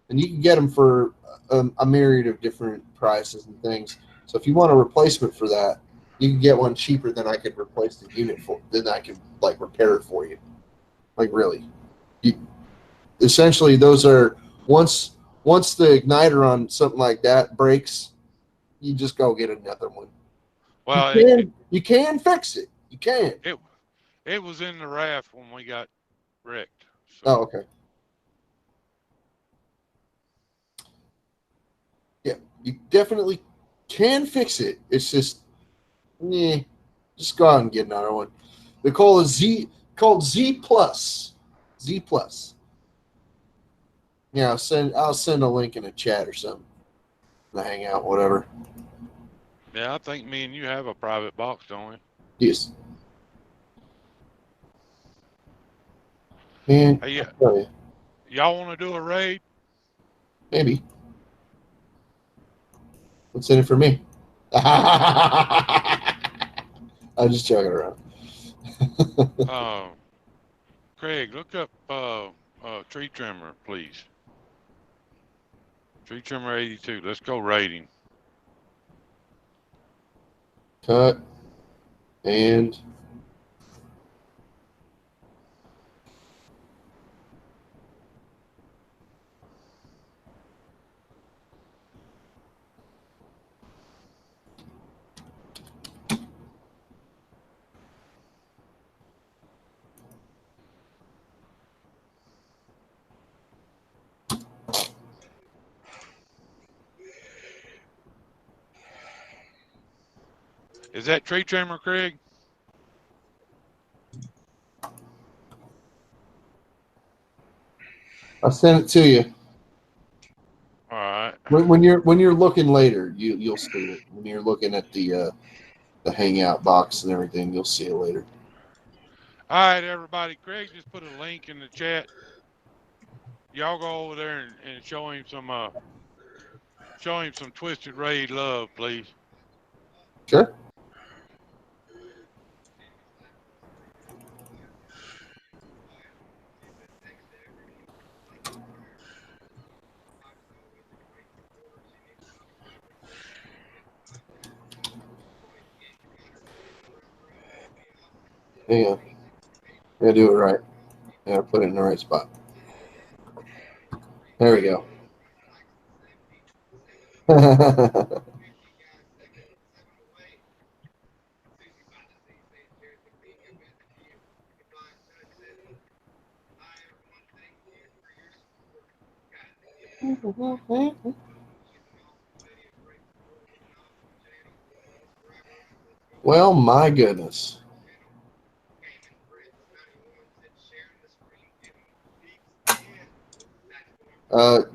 and you can get them for a myriad of different prices and things. So if you want a replacement for that, you can get one cheaper than I could replace the unit for. Then I could like repair it for you. Like really, essentially those are once the igniter on something like that breaks, you just go get another one. Well, you can fix it. You can. It was in the raft when we got wrecked. So. Oh, okay. You definitely can fix it. It's just, just go out and get another one. They call it called Z Plus. Z Plus. Yeah, I'll send a link in a chat or something. The hangout, whatever. Yeah, I think me and you have a private box, don't we? Yes. Man, Hey, I'll tell you, y'all want to do a raid? maybe. What's in it for me? I'm just joking around. Craig, look up tree trimmer, please. Tree trimmer 82. Let's go raiding. Cut and Is that tree trimmer, Craig? I'll send it to you. All right. When you're looking later, you'll see it. When you're looking at the hangout box and everything, you'll see it later. All right, everybody. Craig just put a link in the chat. Y'all go over there and show him some Twisted Raid love, please. Sure. Hang on. Gotta do it right. Gotta put it in the right spot. There we go. Well, my goodness.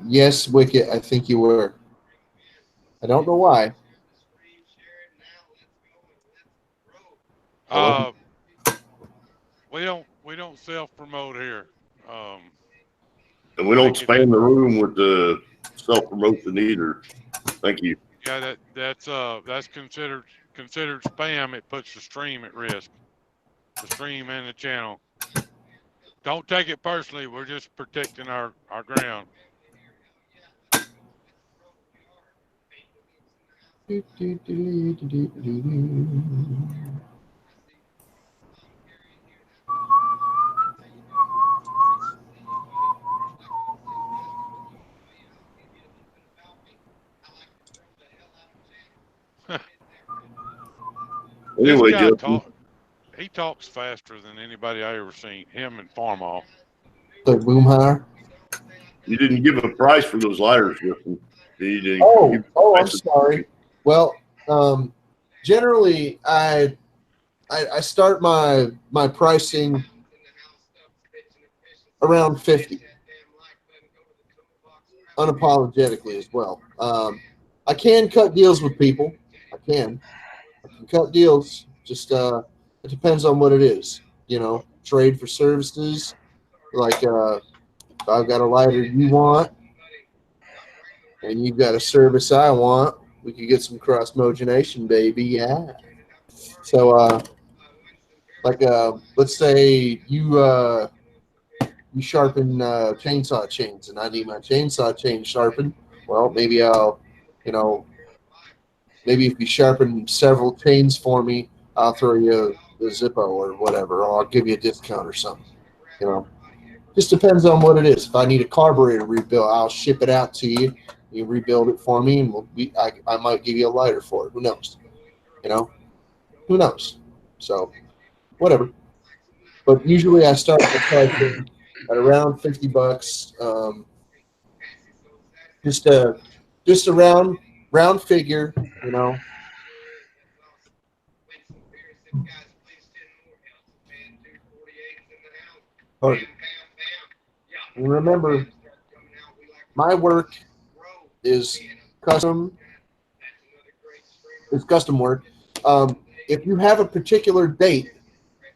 Yes, Wicket, I think you were. I don't know why. We don't self promote here. And we don't spam the room with the self promotion either. Thank you. Yeah, that's considered spam. It puts the stream at risk. The stream and the channel. Don't take it personally. We're just protecting our ground. Anyway, this guy Justin, he talks faster than anybody I ever seen. Him and Farmall. The Boomhauer. you didn't give a price for those lighters, Justin. You didn't give I'm sorry. Well, generally, I start my pricing around 50, unapologetically as well. I can cut deals with people. I can cut deals. Just it depends on what it is. You know, trade for services. Like if I've got a lighter you want, and you've got a service I want, we could get some cross mogenation, baby. Yeah. So, let's say you sharpen chainsaw chains, and I need my chainsaw chain sharpened. Well, maybe maybe if you sharpen several chains for me, I'll throw you the Zippo or whatever, or I'll give you a discount or something. You know, just depends on what it is. If I need a carburetor rebuild, I'll ship it out to you. You rebuild it for me, and I might give you a lighter for it. Who knows? You know, who knows? So, whatever. But usually I start the pricing at around $50. Just around round figure, you know. Or, and remember, my work is custom. It's custom work. If you have a particular date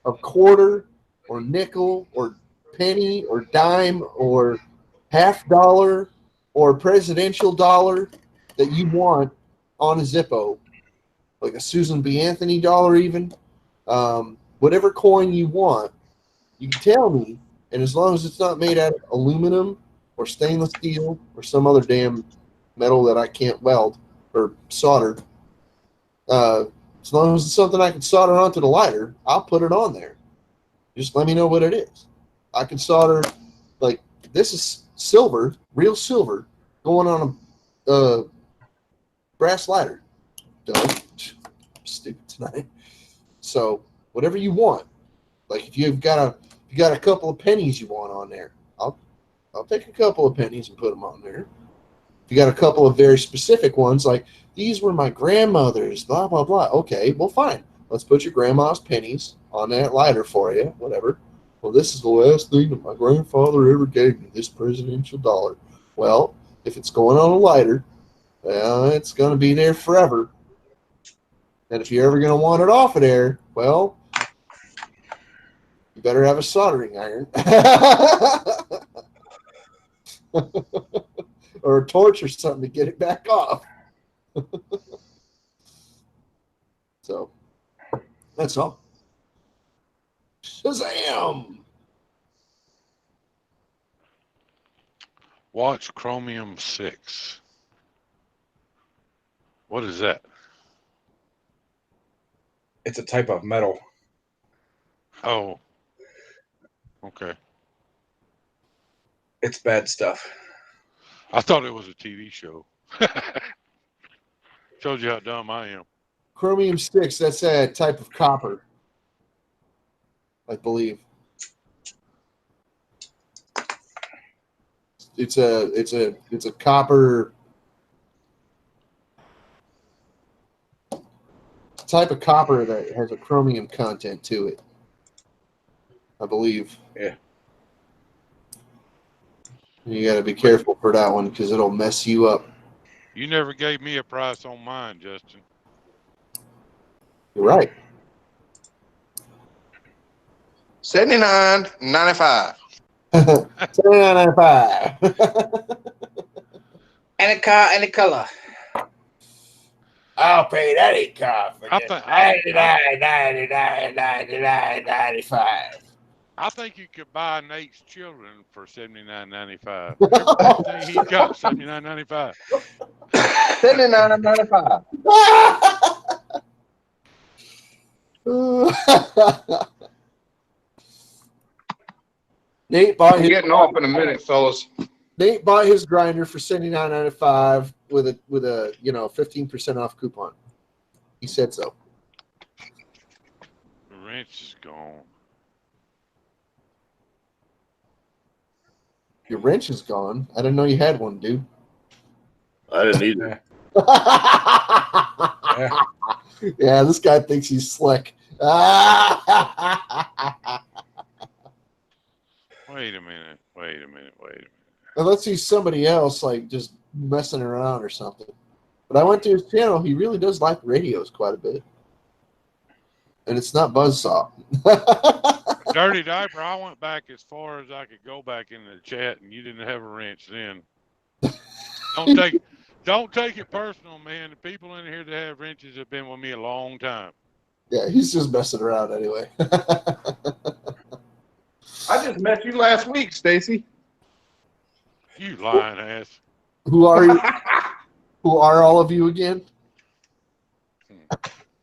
of quarter or nickel or penny or dime or $half or presidential dollar that you want on a Zippo, like a Susan B. Anthony dollar even, whatever coin you want, you can tell me, and as long as it's not made out of aluminum or stainless steel or some other damn metal that I can't weld or solder, as long as it's something I can solder onto the lighter, I'll put it on there. Just let me know what it is. I can solder, like, this is silver, real silver, going on a brass lighter. Duh. Stupid tonight. So whatever you want. Like if you got a couple of pennies you want on there, I'll take a couple of pennies and put them on there. If you got a couple of very specific ones, like these were my grandmother's, blah blah blah. Okay, well fine. Let's put your grandma's pennies on that lighter for you, whatever. Well, this is the last thing that my grandfather ever gave me, this presidential dollar. Well, if it's going on a lighter, it's going to be there forever. And if you're ever going to want it off of there, well, you better have a soldering iron. Or a torch or something to get it back off. So, that's all. Shazam! Watch Chromium 6. What is that? It's a type of metal. Oh. Okay. It's bad stuff. I thought it was a TV show. Shows you how dumb I am. Chromium 6, that's a type of copper, I believe. It's a copper type of copper that has a chromium content to it, I believe. Yeah. You got to be careful for that one because it'll mess you up. You never gave me a price on mine, Justin. You're right. $79.95. $79.95. Any car, any color. I'll pay any car for I this. think- $99.95. I think you could buy Nate's children for $79.95. Everything he got $79.95. $79.95. Nate bought I'm his getting off in a minute, fellas. Nate bought his grinder for $79.95 with a 15% off coupon. He said so. The wrench is gone. Your wrench is gone. I didn't know you had one, dude. I didn't either. Yeah, this guy thinks he's slick. Wait a minute. Unless he's somebody else, like just messing around or something. But I went to his channel. He really does like radios quite a bit. And it's not Buzzsaw. Dirty Diaper, I went back as far as I could go back in the chat, and you didn't have a wrench then. Don't take it personal, man. The people in here that have wrenches have been with me a long time. Yeah, he's just messing around anyway. I just met you last week, Stacy. You lying ass. Who are you? Who are all of you again?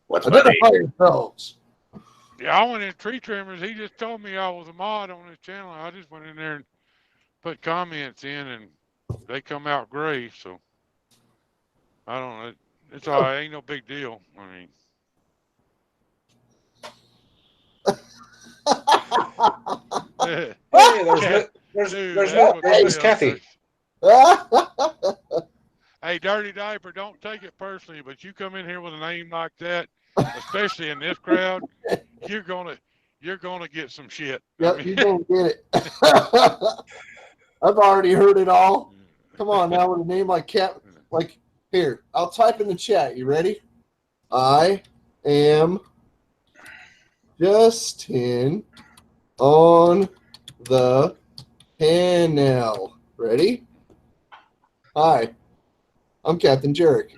What's my name? Identify yourselves. Yeah, I went in Tree Trimmers. He just told me I was a mod on his channel. I just went in there and put comments in, and they come out gray. So I don't know. It's all right. Ain't no big deal. I mean, Hey, Dude, there's that's what Miss they Kathy. are. Hey, Dirty Diaper, don't take it personally, but you come in here with a name like that, especially in this crowd, you're gonna get some shit. Yep, you don't get it. I've already heard it all. Come on now, with a name like Cap, like here, I'll type in the chat. You ready? I am Justin on the panel. Ready? Hi, I'm Captain Jerk.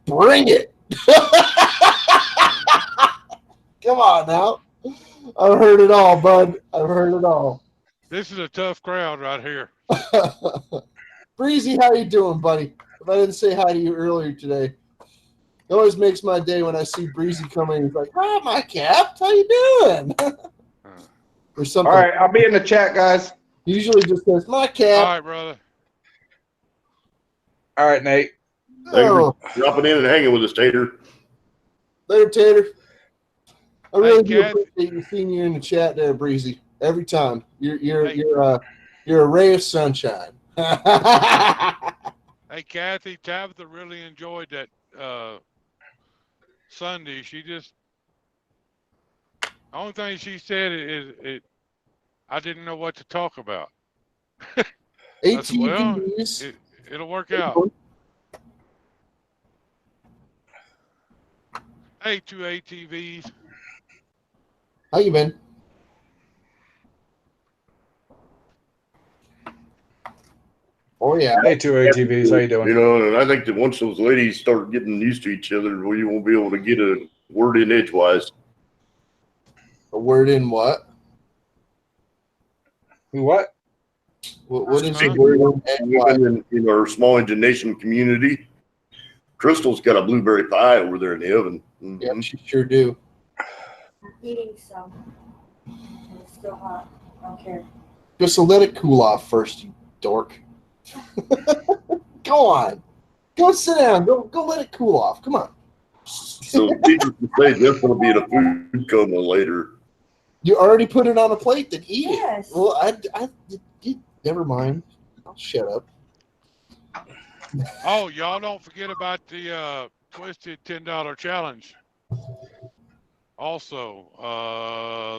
Bring it. Come on now. I've heard it all, bud. I've heard it all. This is a tough crowd right here. Breezy, how you doing, buddy? If I didn't say hi to you earlier today, it always makes my day when I see Breezy coming. He's like, "Hi, my Cap. How you doing?" Or something. All right, I'll be in the chat, guys. He usually just says, "My Cap." All right, brother. All right, Nate. Thank you Oh, for dropping in and hanging with us, Tater. later, Tater. I really Hey, do Cat. appreciate you seeing you in the chat there, Breezy. Every time you're Hey. you're a ray of sunshine. Hey, Kathy, Tabitha really enjoyed that Sunday. She just, the only thing she said is I didn't know what to talk about. I said, well, ATVs. it'll work out. Hey, two ATVs. How you been? Oh yeah. Hey, two ATVs. How you doing? You know, and I think that once those ladies start getting used to each other, we won't be able to get a word in edgewise. A word in what? Who what? What is Huh? the word in edgewise? Women in our small engine nation community. Crystal's got a blueberry pie over there in the oven. Mhm. Yeah, she sure do. I'm eating some. And it's still hot. I don't care. Just to let it cool off first, you dork. Go on. Go sit down. Go let it cool off. Come on. So teachers can say there's going to be in a food coma later. You already put it on a plate, then eat Yes. it. Well, never mind. I'll shut up. Oh, y'all don't forget about the Twisted $10 challenge. Also,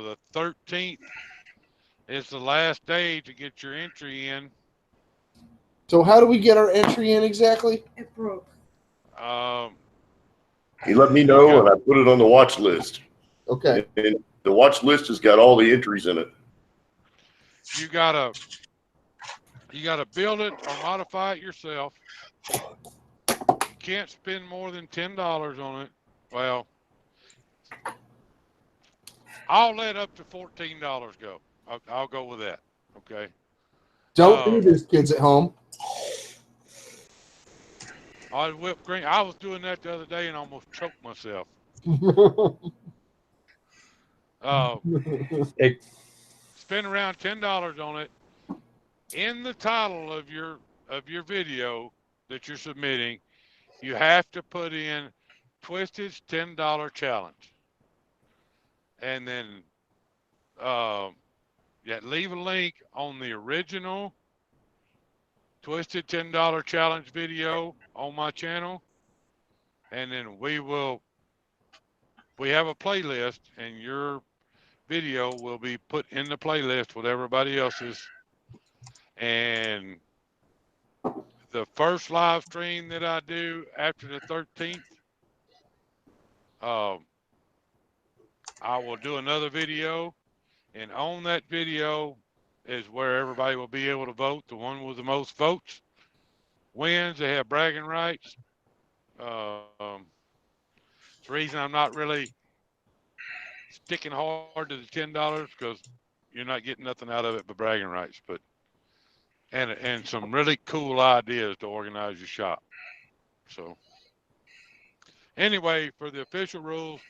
the 13th is the last day to get your entry in. So how do we get our entry in exactly? It broke. He let me know, and I put it on the watch list. Okay. And the watch list has got all the entries in it. You gotta build it or modify it yourself. You can't spend more than $10 on it. Well, I'll let up to $14 go. I'll go with that. Okay. Don't do this, kids at home. Whipped cream. I was doing that the other day and almost choked myself. Spend around $10 on it. In the title of your video that you're submitting, you have to put in Twisted's $10 challenge, and then leave a link on the original Twisted $10 challenge video on my channel, and then we have a playlist, and your video will be put in the playlist with everybody else's. And the first live stream that I do after the 13th, I will do another video, and on that video is where everybody will be able to vote. The one with the most votes wins. They have bragging rights. It's the reason I'm not really sticking hard to the $10 because you're not getting nothing out of it but bragging rights, but and some really cool ideas to organize your shop. So anyway, for the official rules,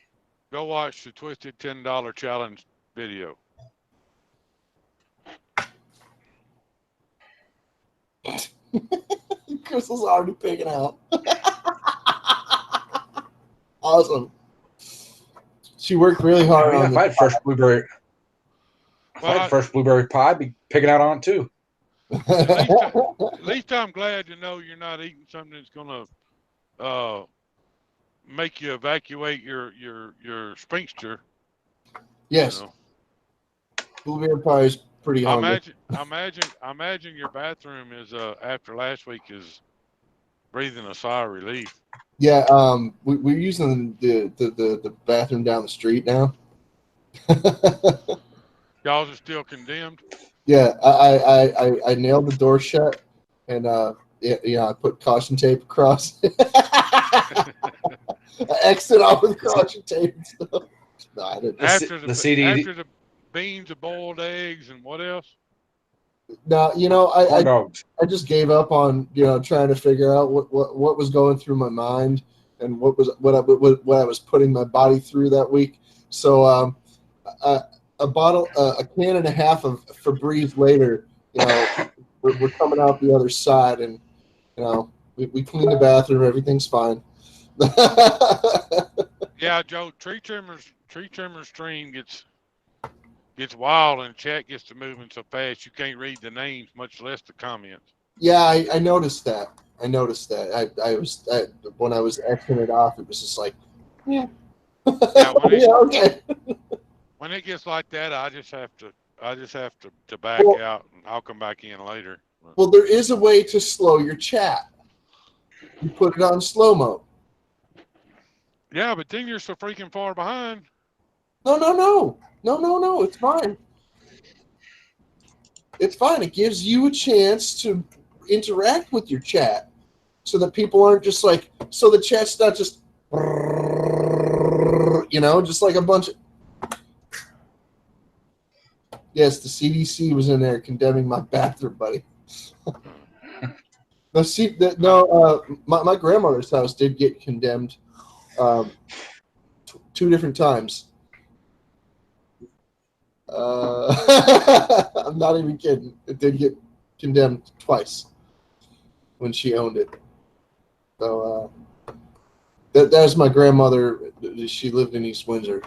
go watch the Twisted $10 challenge video. Crystal's already picking out. Awesome. She worked really hard on If I had first blueberry, Well, pie, I'd be picking out on it too. At least I'm glad to know you're not eating something that's gonna make you evacuate your sphincter. Yes, You know. blueberry pie is pretty I hungry. imagine your bathroom is after last week is breathing a sigh of relief. Yeah, we're using the bathroom down the street now. Y'all are still condemned. Yeah, I nailed the door shut, and yeah, I put caution tape across. I exit off with caution tape and stuff. No, I didn't. After the CDD after the beans, the boiled eggs, and what else? No, corn dogs. I just gave up on trying to figure out what was going through my mind and what I was putting my body through that week. So a can and a half of Febreze later, we're coming out the other side, and we clean the bathroom, everything's fine. Yeah, Joe. Tree trimmer stream gets wild, and chat gets to moving so fast you can't read the names, much less the comments. Yeah, I noticed that. When I was Xing it off, it was just like, yeah. Yeah, Yeah, okay. when it gets like that, I just have to back out, and I'll come back in later. Well, there is a way to slow your chat. You put it on slow mo. Yeah, but then you're so freaking far behind. No. It's fine. It's fine. It gives you a chance to interact with your chat, so that people aren't just like. So the chat's not just, just like a bunch of. Yes, the CDC was in there condemning my bathroom, buddy. My grandmother's house did get condemned 2 different times. I'm not even kidding. It did get condemned twice when she owned it. So that's my grandmother. She lived in East Windsor.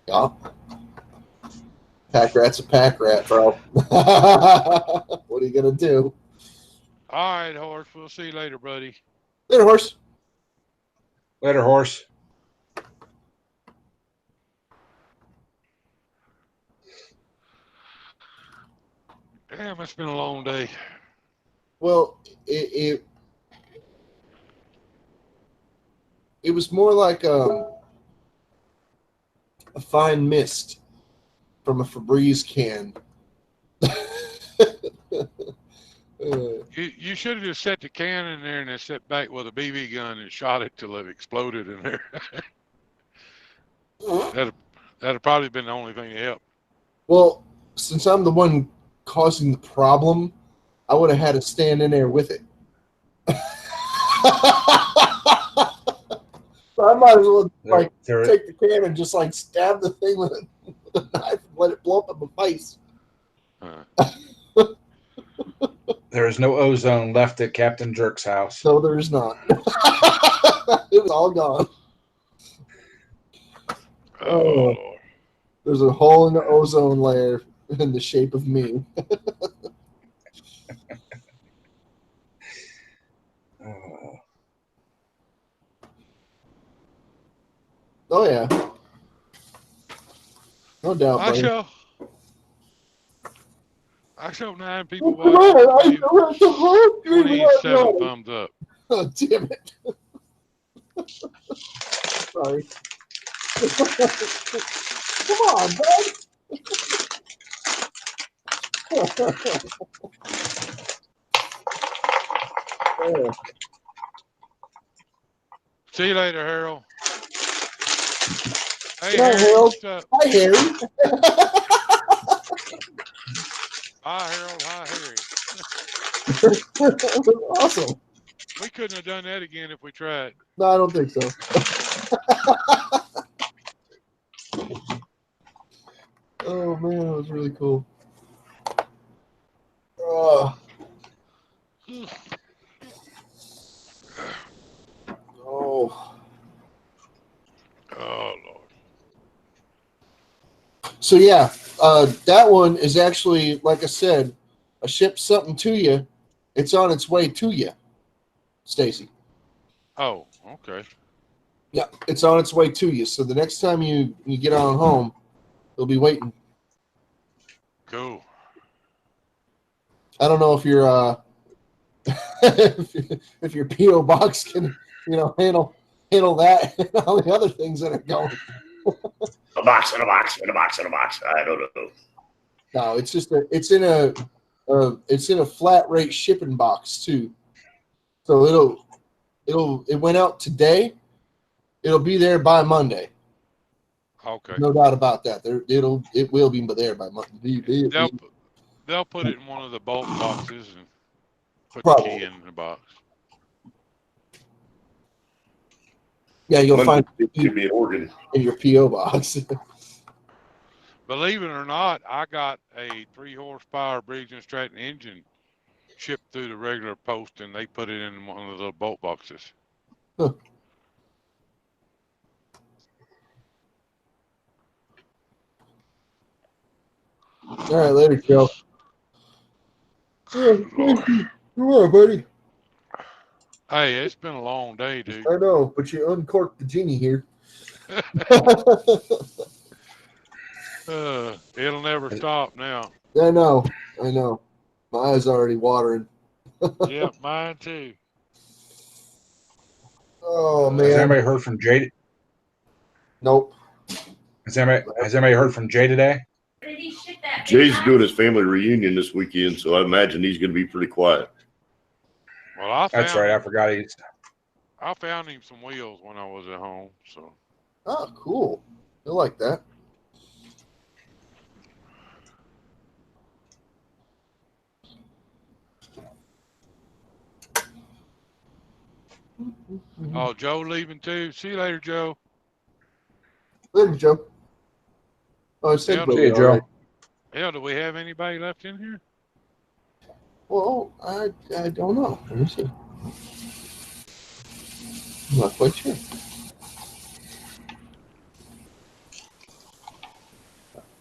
Yeah. Pack rat's a pack rat, bro. What are you gonna do? All right, Horse. We'll see you later, buddy. Later, Horse. Later, Horse. Damn, it's been a long day. Well, it was more like a fine mist from a Febreze can. You should have just set the can in there and then set back with a BB gun and shot it till it exploded in there. That'd probably been the only thing that helped. Well, since I'm the one causing the problem, I would have had to stand in there with it. So I might as well take the can and just stab the thing with a knife and let it blow up in my face. There is no ozone left at Captain Jerk's house. No, there is not. It was all gone. Oh. There's a hole in the ozone layer in the shape of me. Oh yeah, no doubt. I show 9 people watching. 27 thumbs up. Oh, damn it. Sorry. Come on, bud. Oh. See you later, Harold. Hey, Hi, Harry. Harold. What's up? Hi, Harry. Hi, Harold. Hi, Harry. Awesome. We couldn't have done that again if we tried. No, I don't think so. Oh, man, that was really cool. Oh. Oh. Oh, Lord. So, yeah, that one is actually, like I said, I ship something to you, it's on its way to you, Stacy. Oh, okay. Yeah, it's on its way to you. So the next time you get on home, it'll be waiting. Cool. I don't know if your if your PO box can handle that and all the other things that are going. A box and a box and a box and a box. I don't know. No, it's just it's in a flat rate shipping box too. So it went out today. It'll be there by Monday. Okay. No doubt about that. It will be there by Monday. They'll put it in one of the bulk boxes and put Probably. the key in the box. Yeah, you'll Monday find it should be an organ. in your PO box. Believe it or not, I got a 3 horsepower Briggs & Stratton engine shipped through the regular post, and they put it in one of the little bulk boxes. Huh. All right, later, Joe. Come on, buddy. Hey, it's been a long day, dude. I know, but you uncorked the genie here. It'll never stop now. I know. My eyes already watering. Yep, mine too. Oh Has man. anybody heard from Jay? Nope. Has anybody heard from Jay today? Did he ship that? Jay's doing his family reunion this weekend, so I imagine he's going to be pretty quiet. Well, That's right. I forgot he's. I found him some wheels when I was at home. So. Oh, cool. I like that. Oh, Joe leaving too. See you later, Joe. Later, Joe. Oh, I said Yeah, Joe. See you, Joe. already. Hell, do we have anybody left in here? Well, I don't know. Let me see. I'm not quite sure.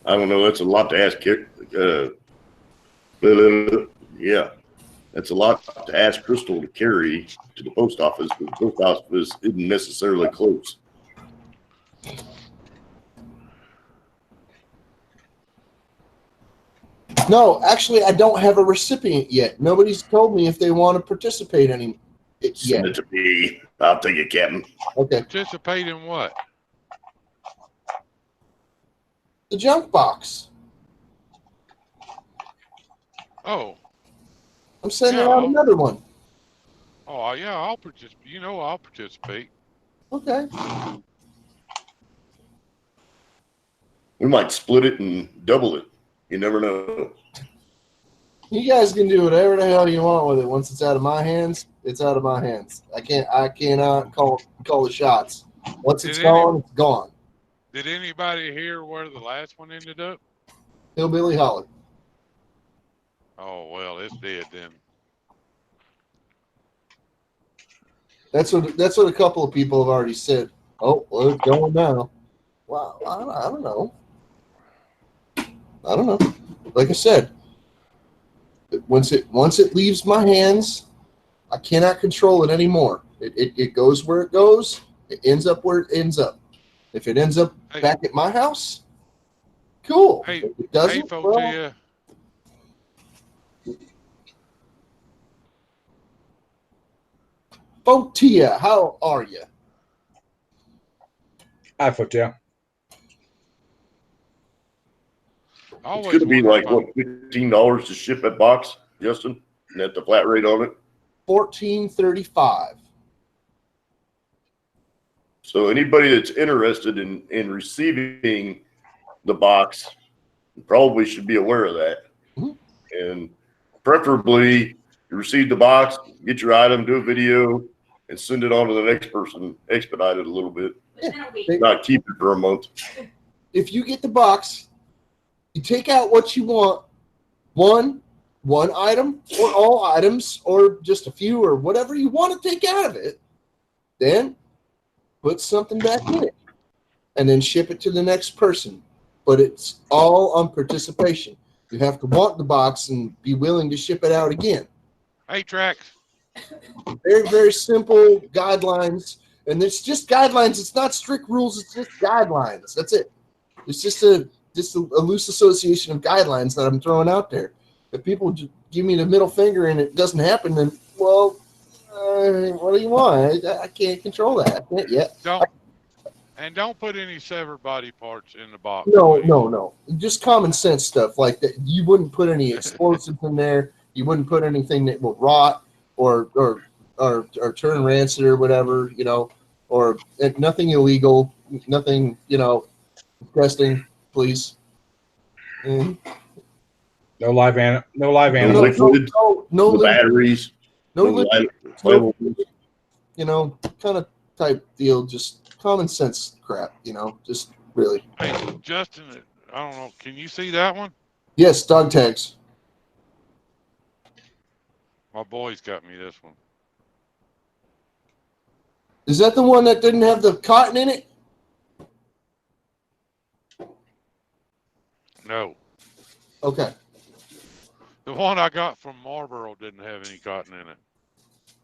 I don't know. That's a lot to ask. Yeah, that's a lot to ask Crystal to carry to the post office. The post office isn't necessarily close. No, actually, I don't have a recipient yet. Nobody's told me if they want to participate yet. Send it to me. I'll take it, Captain. Okay. Participate in what? The junk box. Oh, I'm sending Yeah, out I'll- another one. oh yeah, I'll participate. You know, I'll participate. Okay. We might split it and double it. You never know. You guys can do whatever the hell you want with it. Once it's out of my hands, it's out of my hands. I cannot call the shots. Once it's Did any- gone, it's gone. Did anybody hear where the last one ended up? Hillbilly Holly. Oh well, it's dead then. That's what a couple of people have already said. Oh, well, it's going now. Well, I don't know. I don't know. Like I said, once it leaves my hands, I cannot control it anymore. It goes where it goes. It ends up where it ends up. If it ends up Hey. back at my house, cool. Hey, If it Hey, doesn't, well, Fotia. Fotia, how are you? Hi, Footdale. It's Always going to be wondered like about- what, $15 to ship that box, Justin, and at the flat rate on it. $14.35. So anybody that's interested in receiving the box probably should be aware of that. Mhm. And preferably you receive the box, get your item, do a video, and send it on to the next person, expedite it a little bit, Within a week. not keep it for a month. If you get the box, you take out what you want, one item or all items or just a few or whatever you want to take out of it, then put something back in it and then ship it to the next person. But it's all on participation. You have to want the box and be willing to ship it out again. 8-tracks. Very, very simple guidelines. And it's just guidelines. It's not strict rules. It's just guidelines. That's it. It's just a loose association of guidelines that I'm throwing out there. If people just give me the middle finger and it doesn't happen, then, well, what do you want? I can't control that. I can't yet. Don't put any severed body parts in the box. No, please. no. Just common sense stuff like that. You wouldn't put any explosives in there. You wouldn't put anything that will rot or turn rancid or whatever, or nothing illegal, nothing, disgusting, please. And No live No animals. liquids, no the batteries, no no liquid, flammable. kind of type deal, just common sense crap, just really. Hey, Justin, I don't know. Can you see that one? Yes, dog tags. My boy's got me this one. Is that the one that didn't have the cotton in it? No. Okay. The one I got from Marlboro didn't have any cotton in it.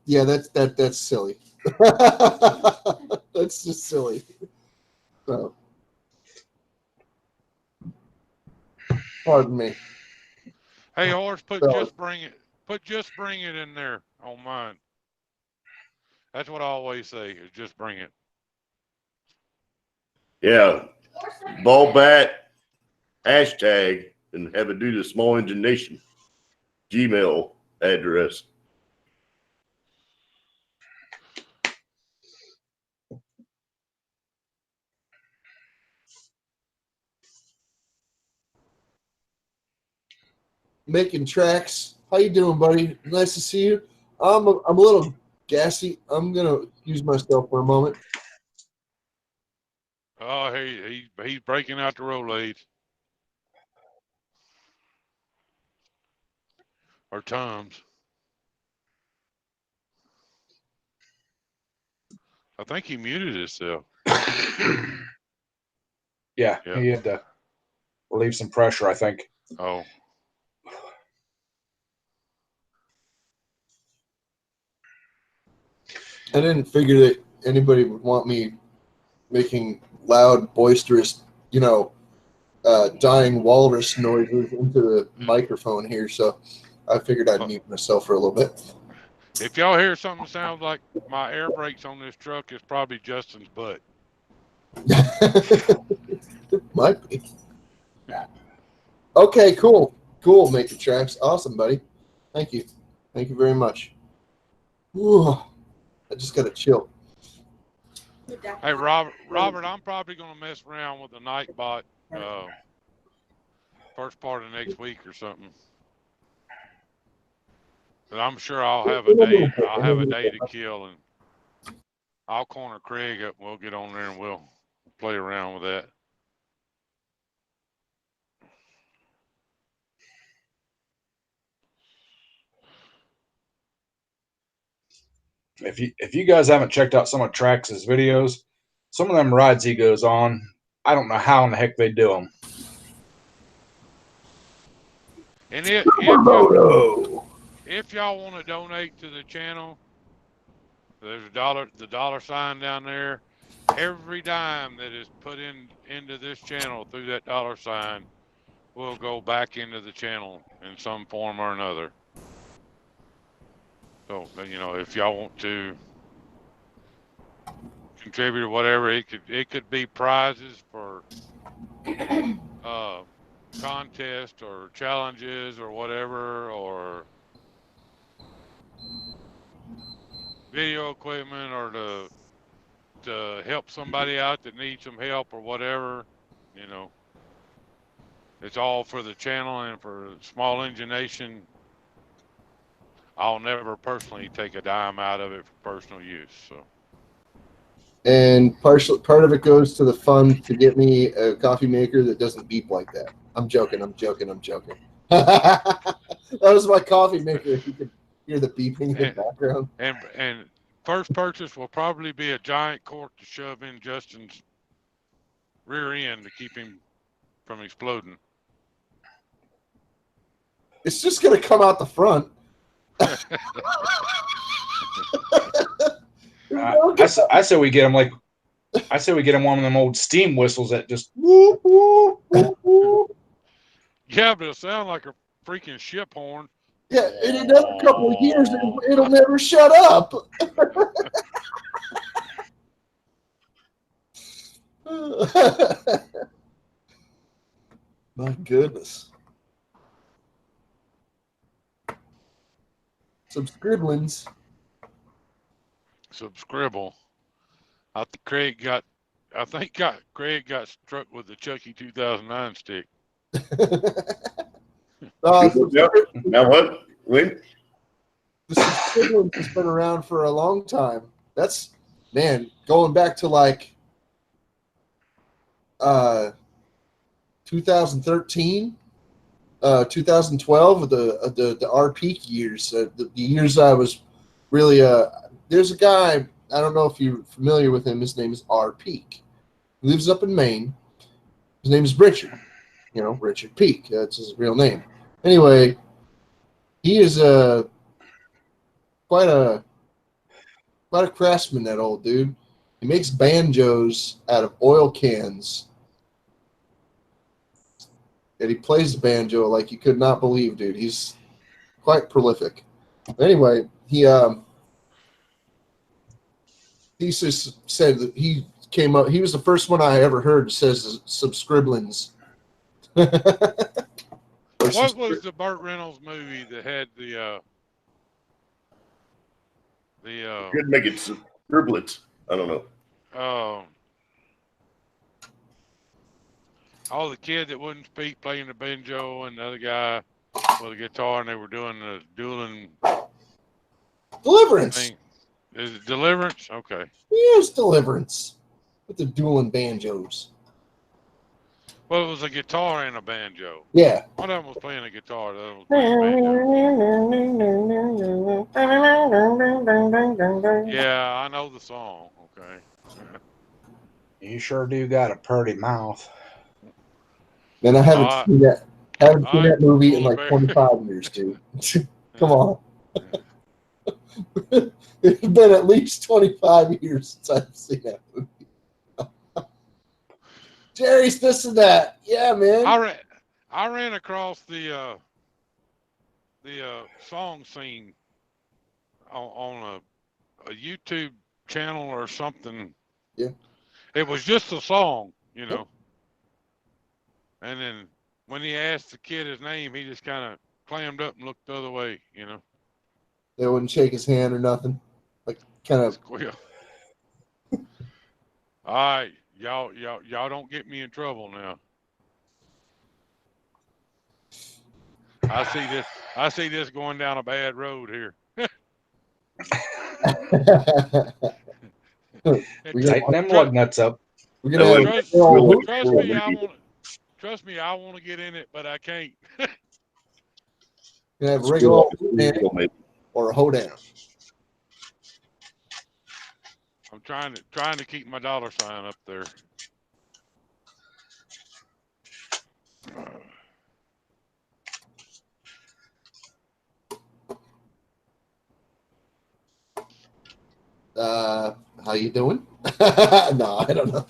Yeah, that's silly. That's just silly. So, pardon me. Hey, Horace, put just bring it in there on mine. That's what I always say, is just bring it. Yeah. Ball bat, hashtag, and have it do the Small Engine Nation Gmail address. Making tracks. How you doing, buddy? Nice to see you. I'm a little gassy. I'm gonna use myself for a moment. Oh, he's breaking out the Rolaids. Or Tums. I think he muted himself. Yeah, he had to relieve some pressure, I think. Oh. I didn't figure that anybody would want me making loud, boisterous, dying walrus noises into the microphone here. So I figured I'd mute myself for a little bit. If y'all hear something that sounds like my air brakes on this truck, it's probably Justin's butt. It might be. Okay, cool. Making tracks. Awesome, buddy. Thank you. Thank you very much. Whew. I just got to chill. Hey, Robert, I'm probably going to mess around with the Nightbot first part of next week or something. But I'm sure I'll have a day. I'll have a day to kill, and I'll corner Craig up. We'll get on there and we'll play around with that. If you guys haven't checked out some of Trax's videos, some of them rides he goes on, I don't know how in the heck they do them. And if y'all want to donate to the channel, there's the dollar sign down there. Every dime that is put into this channel through that dollar sign will go back into the channel in some form or another. So, if y'all want to contribute or whatever, it could be prizes for contests or challenges or whatever, or video equipment, or to help somebody out that needs some help or whatever. It's all for the channel and for Small Engine Nation. I'll never personally take a dime out of it for personal use. So. And part of it goes to the fund to get me a coffee maker that doesn't beep like that. I'm joking. That was my coffee maker. If you could hear the beeping in the background. And first purchase will probably be a giant cork to shove in Justin's rear end to keep him from exploding. It's just gonna come out the front. I say we get him like. I say we get him one of them old steam whistles that just whoop whoop whoop whoop. Yeah, but it'll sound like a freaking ship horn. Yeah, in another couple of years, it'll never shut up. My goodness. Some scribblings. Some scribble. I think Craig got struck with the Chucky 2009 stick. Yep. Now what? When? The scribblings has been around for a long time. That's, man, going back to like 2013, 2012, the R peak years, the years I was really there's a guy, I don't know if you're familiar with him. His name is R Peak. He lives up in Maine. His name is Richard. Richard Peak. That's his real name. Anyway, he is quite a craftsman. That old dude. He makes banjos out of oil cans. And he plays the banjo like you could not believe, dude. He's quite prolific. Anyway, he just said that he came up. He was the first one I ever heard says some scribblings. What was the Burt Reynolds movie that had the Could make it scribblets. I don't know. All the kid that wouldn't speak playing the banjo and the other guy with a guitar, and they were doing the dueling Deliverance. thing. Is it Deliverance? Okay. Yes, Deliverance. With the dueling banjos. Well, it was a guitar and a banjo. Yeah. One of them was playing a guitar, the other was playing banjo. Yeah, I know the song. Okay. You sure do got a pretty mouth. And I haven't seen that. Haven't seen that movie in like Bear. 25 years, dude. Come on. It's been at least 25 years since I've seen that movie. Jerry's this and that. Yeah, man. I ran across the song scene on a YouTube channel or something. Yeah. It was just a song, And then when he asked the kid his name, he just kind of clammed up and looked the other way, They wouldn't shake his hand or nothing. Like kind of. All right, y'all don't get me in trouble now. I see this going down a bad road here. Tighten them lug nuts up. We're gonna trust me, I want to get in it, but I can't. Gonna have a regular or a hoedown. I'm trying to keep my dollar sign up there. How you doing? No, I don't know.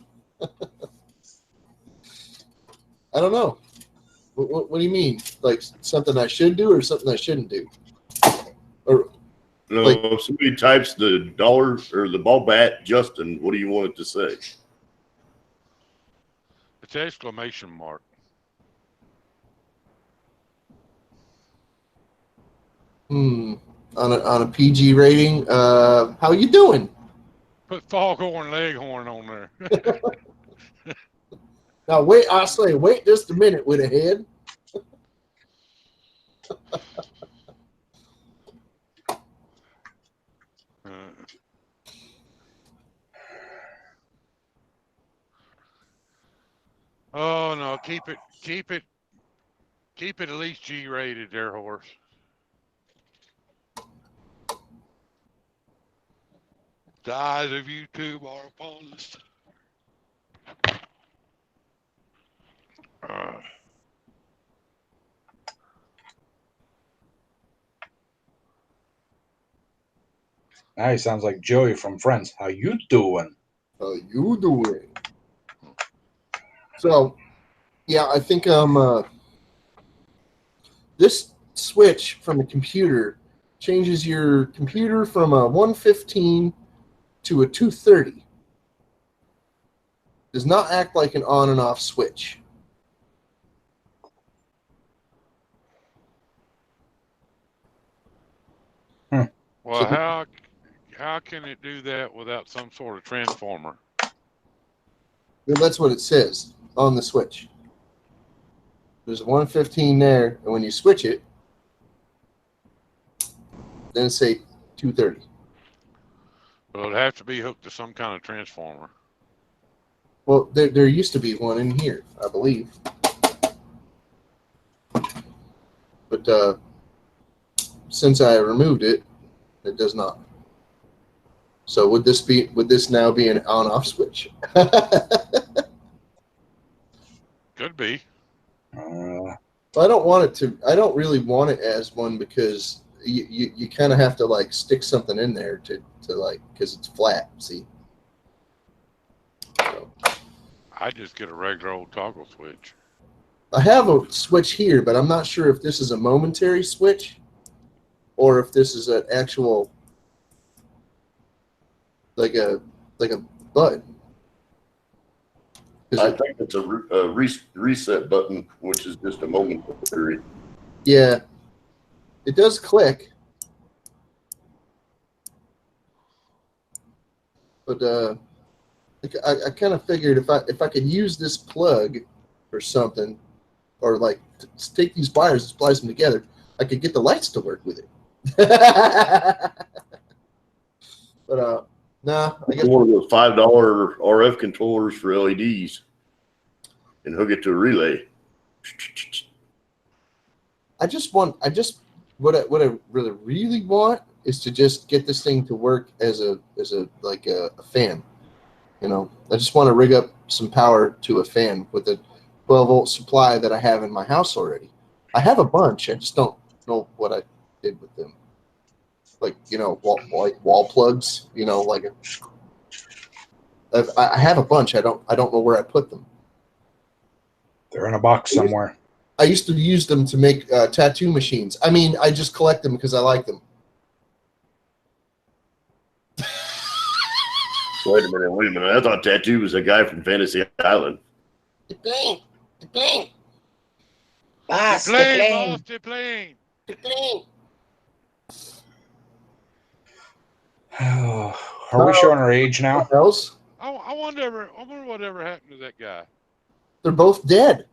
I don't know. What do you mean? Like something I should do or something I shouldn't do? Or no, like, if somebody types the dollar or the ball bat, Justin, what do you want it to say? It's exclamation mark. On a PG rating, how you doing? Put foghorn leghorn on there. Now wait, I say wait just a minute with a head. Oh no, keep it at least G rated there, horse. The eyes of YouTube are upon us. Now he sounds like Joey from Friends. How you doing? How you doing? So, yeah, I think this switch from a computer changes your computer from a 115 to a 230. Does not act like an on and off switch. Well, how can it do that without some sort of transformer? Well, that's what it says on the switch. There's a 115 there, and when you switch it, then say 230. But it'd have to be hooked to some kind of transformer. Well, there used to be one in here, I believe. But since I removed it, it does not. So would this now be an on-off switch? Could be. I don't want it to. I don't really want it as one because you kind of have to like stick something in there to like because it's flat. See. So, I just get a regular old toggle switch. I have a switch here, but I'm not sure if this is a momentary switch or if this is an actual like a button. I think it's a reset button, which is just a momentary. Yeah, it does click, but I kind of figured if I could use this plug or something, or like take these wires and splice them together, I could get the lights to work with it. But nah, I guess One of those $5 RF controllers for LEDs, and hook it to a relay. What I really want is to just get this thing to work as a fan. You know, I just want to rig up some power to a fan with a 12-volt supply that I have in my house already. I have a bunch. I just don't know what I did with them. Like, you know, wall plugs. You know, like I have a bunch. I don't know where I put them. They're in a box somewhere. I used to use them to make tattoo machines. I mean, I just collect them because I like them. Wait a minute. I thought Tattoo was a guy from Fantasy Island. The plane. Boss, the plane. Are we showing our age now? What else? I wonder whatever happened to that guy. They're both dead.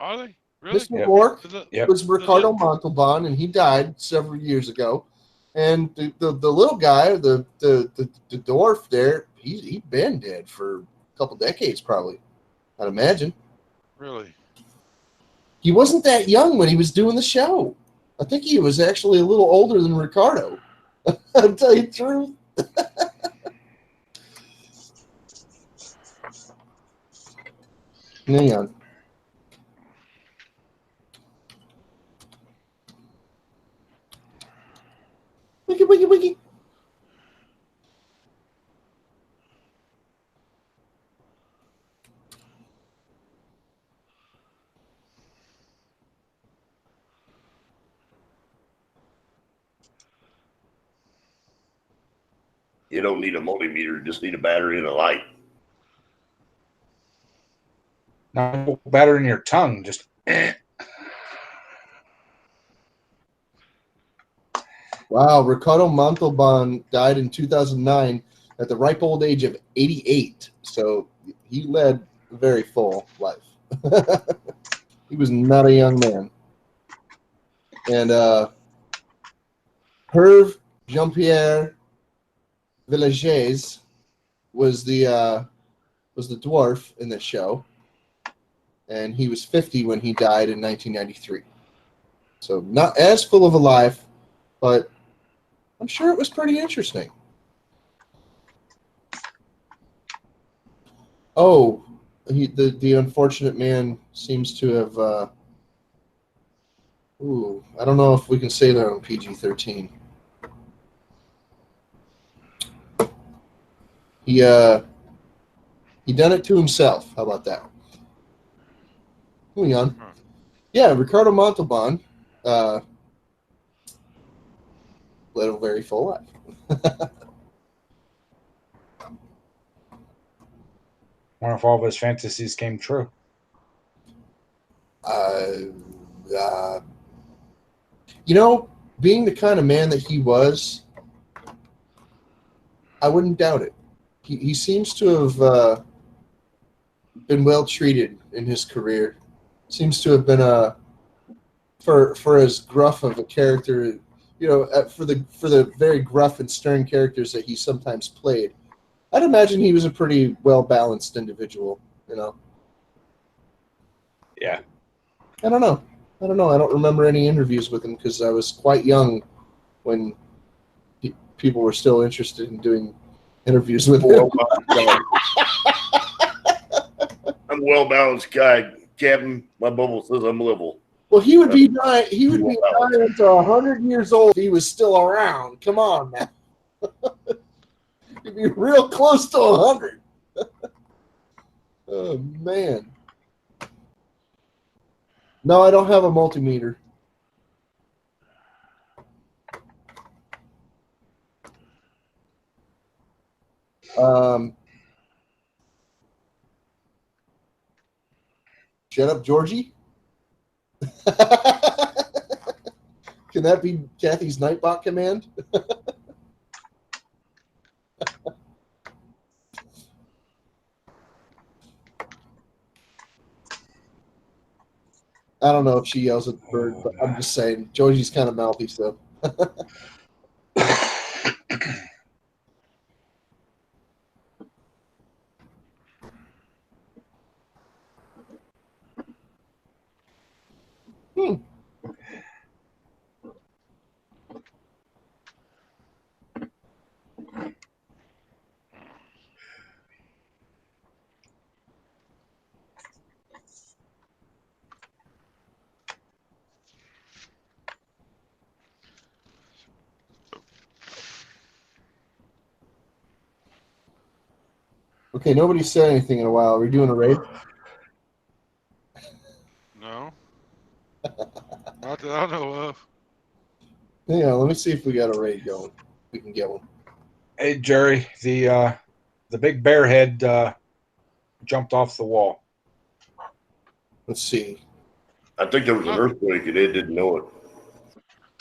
Are they? Really? Mr. Rourke Yep. was Ricardo Montalban, and he died several years ago. And the little guy, the dwarf there, he'd been dead for a couple decades probably, I'd imagine. Really? He wasn't that young when he was doing the show. I think he was actually a little older than Ricardo. I'll tell you the truth. Hang on. Wiki. You don't need a multimeter, you just need a battery and a light. No better in your tongue. Just Wow, Ricardo Montalban died in 2009 at the ripe old age of 88. So he led a very full life. He was not a young man. And Hervé Jean-Pierre Villagez was the dwarf in the show, and he was 50 when he died in 1993. So not as full of a life, but I'm sure it was pretty interesting. Oh, the unfortunate man seems to have. I don't know if we can say that on PG-13. He done it to himself. How about that? Moving on. Huh. Yeah, Ricardo Montalban led a very full life. Wonder if all of his fantasies came true. You know, being the kind of man that he was, I wouldn't doubt it. He seems to have been well treated in his career. Seems to have been for as gruff of a character, you know, for the very gruff and stern characters that he sometimes played. I'd imagine he was a pretty well balanced individual. You know. Yeah. I don't know. I don't remember any interviews with him because I was quite young when people were still interested in doing interviews with him. I'm a well-balanced guy. Captain, my bubble says I'm level. Well, he would be dying. He would be dying until 100 years old if he was still around. Come on, man. He'd be real close to 100. Oh man. No, I don't have a multimeter. Shut up, Georgie. Can that be Kathy's Nightbot command? I don't know if she yells at the bird, but I'm just saying, Georgie's kind of mouthy, so. Okay, nobody said anything in a while. Are we doing a raid? No. Not that I know of. Yeah, let me see if we got a raid going. We can get one. Hey, Jerry, the big bear head jumped off the wall. Let's see. I think there was an earthquake and they didn't know it.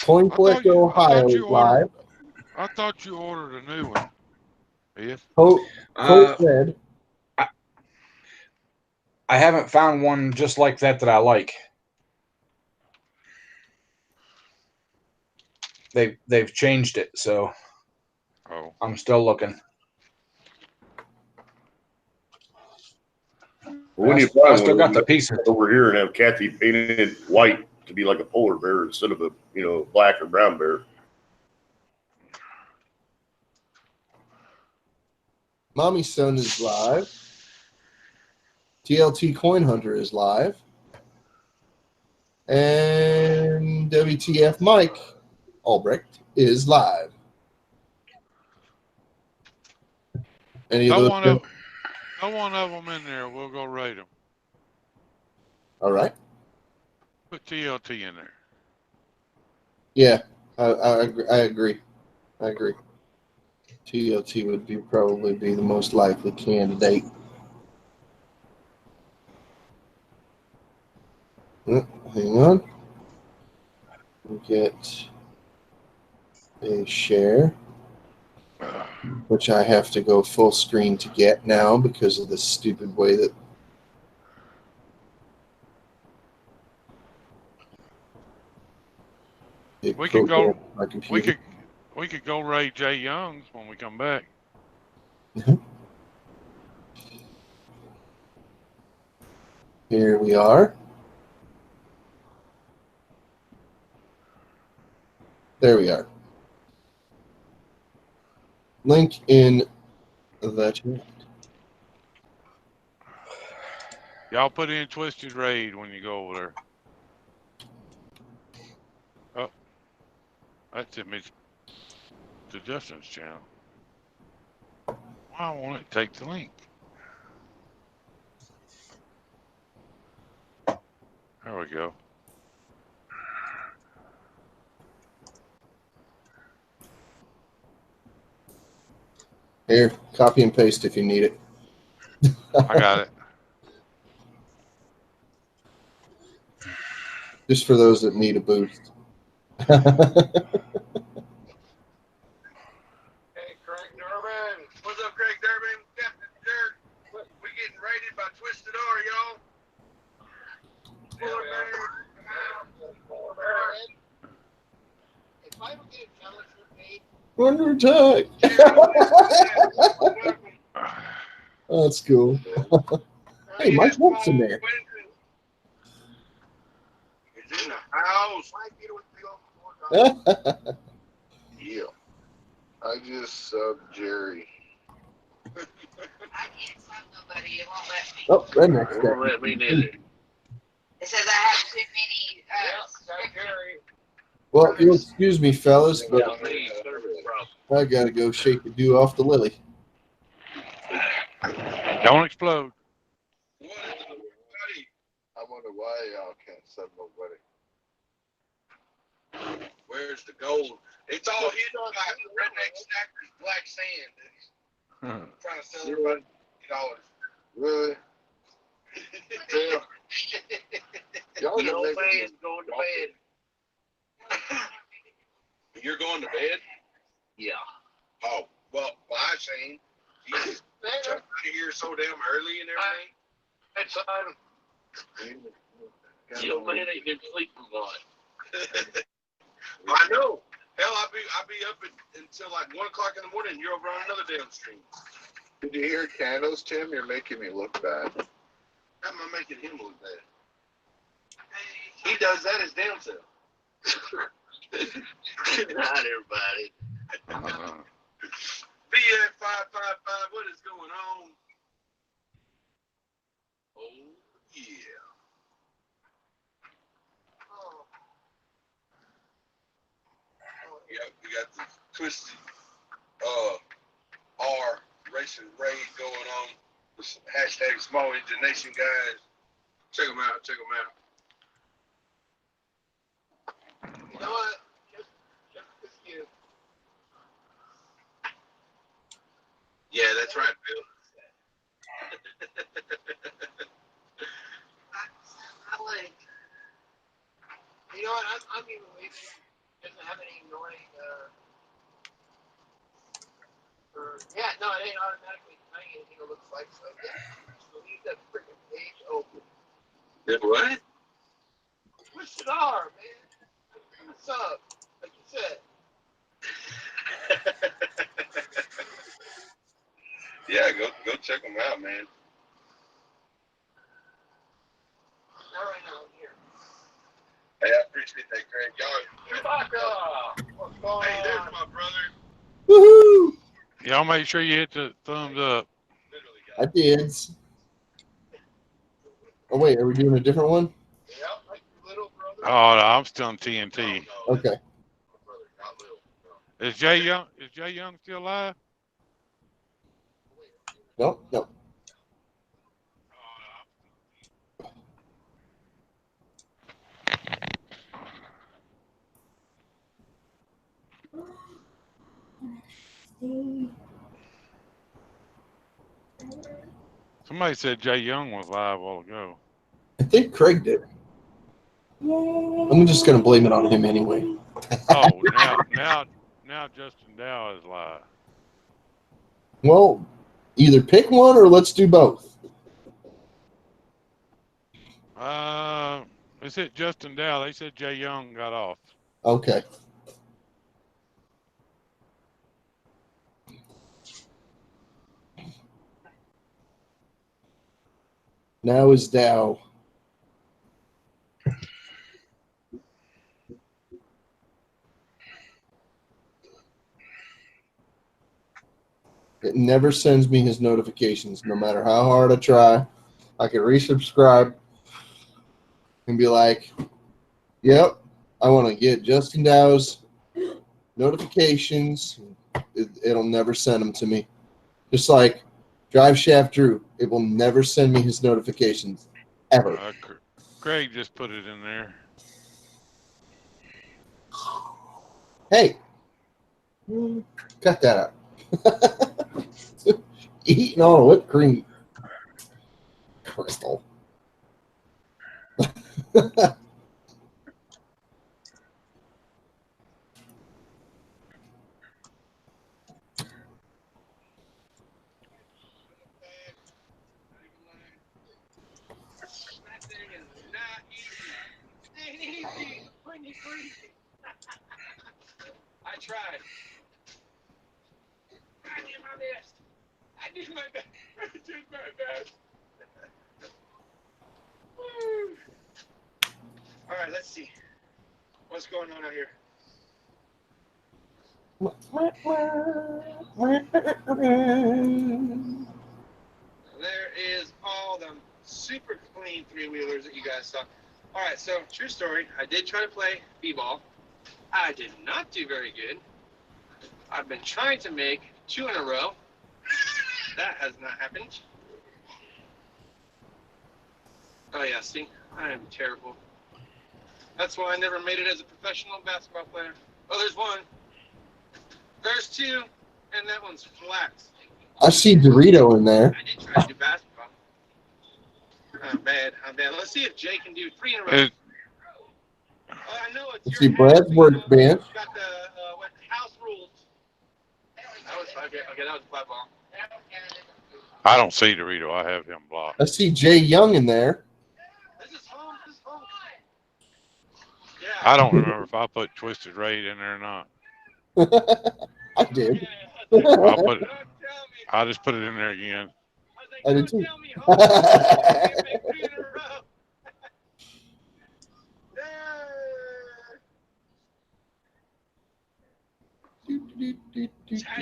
Point Click, Ohio is live. I thought you ordered a new one. Yes. Coat Red. I haven't found one just like that I like. They've changed it, so I'm still looking. Well, when you find I still one, got the pieces over here and have Kathy painted white to be like a polar bear instead of a black or brown bear. Mommy's Son is live. TLT Coin Hunter is live. And WTF Mike Albrecht is live. Any of those? Throw one of them in there. We'll go rate them. All right. Put TLT in there. Yeah, I agree. I agree. TLT would probably be the most likely candidate. Hang on. We'll get a share, which I have to go full screen to get now because of the stupid way that we could go. We could go raid Jay Young's when we come back. Here we are. There we are. Link in the chat. Y'all put in Twisted Raid when you go over there. Oh, that's it. To Justin's channel. Why won't it take the link? There we go. Here, copy and paste if you need it. I got it. Just for those that need a boost. Hey, Craig Durbin. What's up, Craig Durbin? Captain Jerk. We getting raided by Twisted R, y'all. If I don't get jealous with me, One more time. Oh, that's cool. Hey, Mike Wolf's in there. It's in the house. Yeah. I just subbed Jerry. I can't sub nobody. It won't let me. Oh, redneck's It won't back. let me neither. It says I have too many. Jerry. Well, you'll excuse me, fellas, but Yeah, me, service problem. I gotta go shake the dew off the lily. Don't explode. What is it, buddy? I wonder why y'all can't sub nobody. Where's the gold? It's all hidden by Redneck Snackers Black Sand. I'm trying to sell everybody $50. Really? Y'all the old man's going to bed. You're going to bed? Yeah. Oh, well, I seen. You jumped out of here so damn early and everything. It's on. Your man ain't been sleeping much. I know. Hell, I'll be up until like 1 o'clock in the morning. And you're over on another damn stream. Did you hear candles, Tim? You're making me look bad. How am I making him look bad? He does that as damn self. Good night, everybody. BF 555, what is going on? Oh, yeah. Yeah, we got the Twisted R Racing Raid going on with some hashtag Small Engine Nation guys. Check them out. Check them out. You know what? Just you. Yeah, that's right, Bill. I like. You know what? I'm even leaving. Doesn't have any annoying. Yeah, no, it ain't automatically telling you anything it looks like. So yeah, just leave that freaking page open. Did what? Twisted R, man. What's up? Like you said. Yeah, go check them out, man. Not right now. I'm here. Hey, I appreciate that, Craig. Y'all. What's going on? Hey, there's my brother. Woohoo! Y'all make sure you hit the thumbs up. I did. Oh, wait, are we doing a different one? Yeah, like your little brother. Oh, no, I'm still on TNT. Okay. Is Jay Young still alive? Nope, nope. Somebody said Jay Young was live a while ago. I think Craig did. I'm just gonna blame it on him anyway. Oh, now Justin Dow is live. Well, either pick one or let's do both. They said Justin Dow. They said Jay Young got off. Okay. Now is Dow. It never sends me his notifications, no matter how hard I try. I can resubscribe and be like, yep, I want to get Justin Dow's notifications. It'll never send them to me. Just like Drive Shaft Drew, it will never send me his notifications ever. Craig just put it in there. Hey, cut that out. Eating all the whipped cream. Crystal. That thing is not easy. It ain't easy when you freeze it. I tried. I did my best. I did my best. I did my best. Woo. All right, let's see. What's going on out here? There is all the super clean three-wheelers that you guys saw. All right, so true story. I did try to play b-ball. I did not do very good. I've been trying to make 2 in a row. That has not happened. Oh yeah, see, I am terrible. That's why I never made it as a professional basketball player. Oh, there's one. There's 2, and that one's flat. I see Dorito in there. I did try to do basketball. I'm bad. Let's see if Jay can do 3 in a row. I know it's Let's your see Brad's house, work you bench. got the what house rules. That was okay. That was flat ball. I don't see Dorito. I have him blocked. I see Jay Young in there. This is home. Yeah. I don't remember if I put Twisted Raid in there or not. I did. I'll put it. I'll just put it in there again. I did too. Tell me home. Make 3 in a row.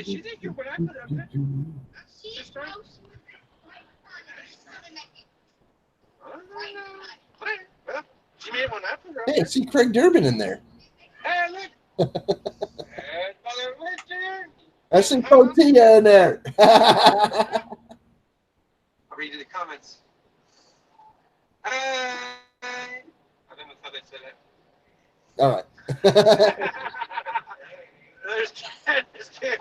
She think you're what I put up there. Just right. Well, she made one I put her up Hey, I there. see Craig Durbin in there. Hey, look. There's Mother Richard. I see Tortilla in there. I'll read you the comments. I think that's how they said it. All right. There's Ken.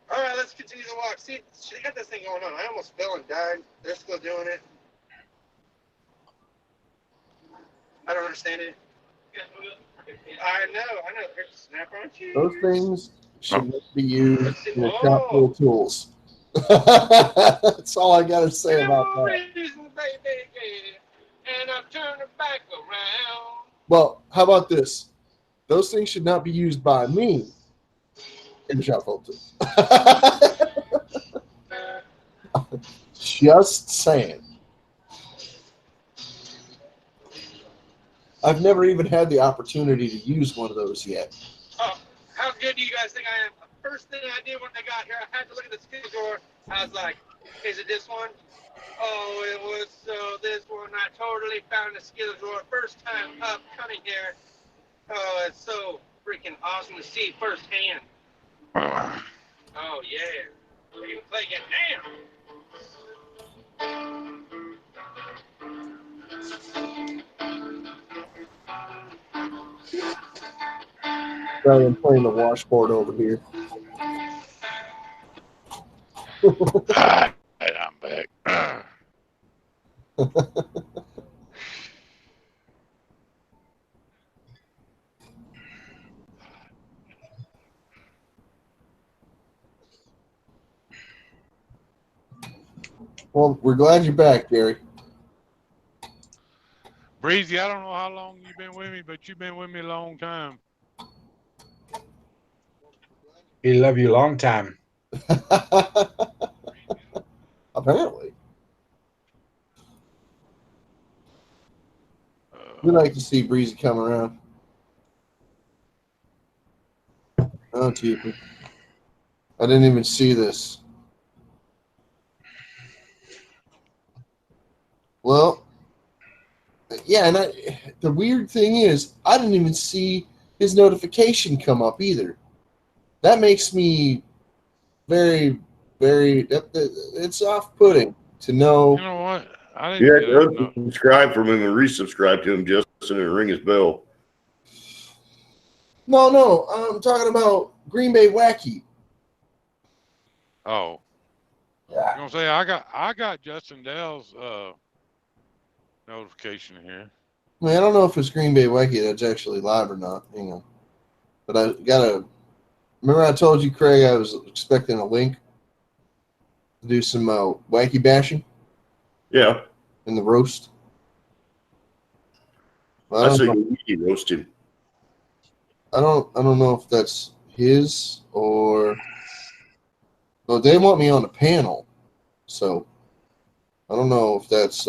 All right, let's continue to walk. See, they got this thing going on. I almost fell and died. They're still doing it. I don't understand it. I know. There's a snap, aren't you? Those things should not be used in a Oh. shop full of tools. That's all I got to say about No that. reason, baby, and I'm turning back around. Well, how about this? Those things should not be used by me in shop full of tools. Just saying. I've never even had the opportunity to use one of those yet. Oh, how good do you guys think I am? The first thing I did when I got here, I had to look at the skill drawer. I was like, is it this one? Oh, it was this one. I totally found the skill drawer. First time up coming here. Oh, it's so freaking awesome to see firsthand. Oh, yeah. We can play it now. Rather than playing the washboard over here. Alright, I'm back. Well, we're glad you're back, Gary. Breezy, I don't know how long you've been with me, but you've been with me a long time. He love you a long time. Apparently. We like to see Breezy come around. Oh, Teepee. I didn't even see this. Well, yeah, and the weird thing is, I didn't even see his notification come up either. That makes me very, very. It's off-putting to know. You know what? I You didn't had get to a no. unsubscribe from him and resubscribe to him, Justin, and ring his bell. No, I'm talking about Green Bay Wacky. Oh, Yeah. I'm gonna say I got Justin Dell's notification here. I mean, I don't know if it's Green Bay Wacky that's actually live or not. Hang on. But I gotta. Remember, I told you, Craig, I was expecting a link to do some wacky bashing Yeah, in the roast. Well, I say you roast him. I don't know if that's his or. No, they want me on the panel, so I don't know if that's.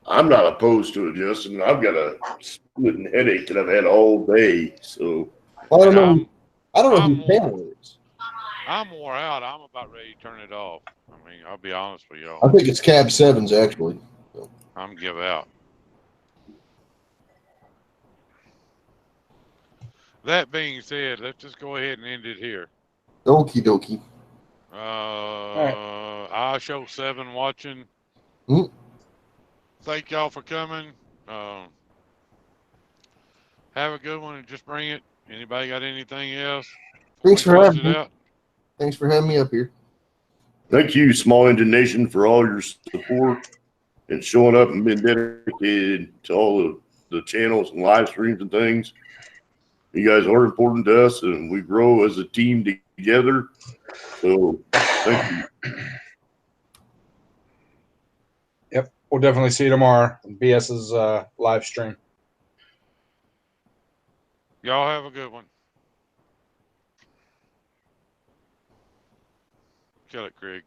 I'm not opposed to it, Justin. I've got a splitting headache that I've had all day, so I don't And know. I don't know I'm who the panel is. I'm wore out. I'm about ready to turn it off. I mean, I'll be honest with I y'all. think it's Cab Sevens actually. I'm give out. That being said, let's just go ahead and end it here. Okie dokie. I show 7 watching. Mm. Thank y'all for coming. Have a good one and just bring it. Anybody got anything else? Thanks for Close having it me. out. Thanks for having me up here. thank you, Small Engine Nation, for all your support and showing up and being dedicated to all of the channels and live streams and things. You guys are important to us, and we grow as a team together. So thank you. Yep, we'll definitely see you tomorrow on BS's live stream. Y'all have a good one. Kill it, Craig.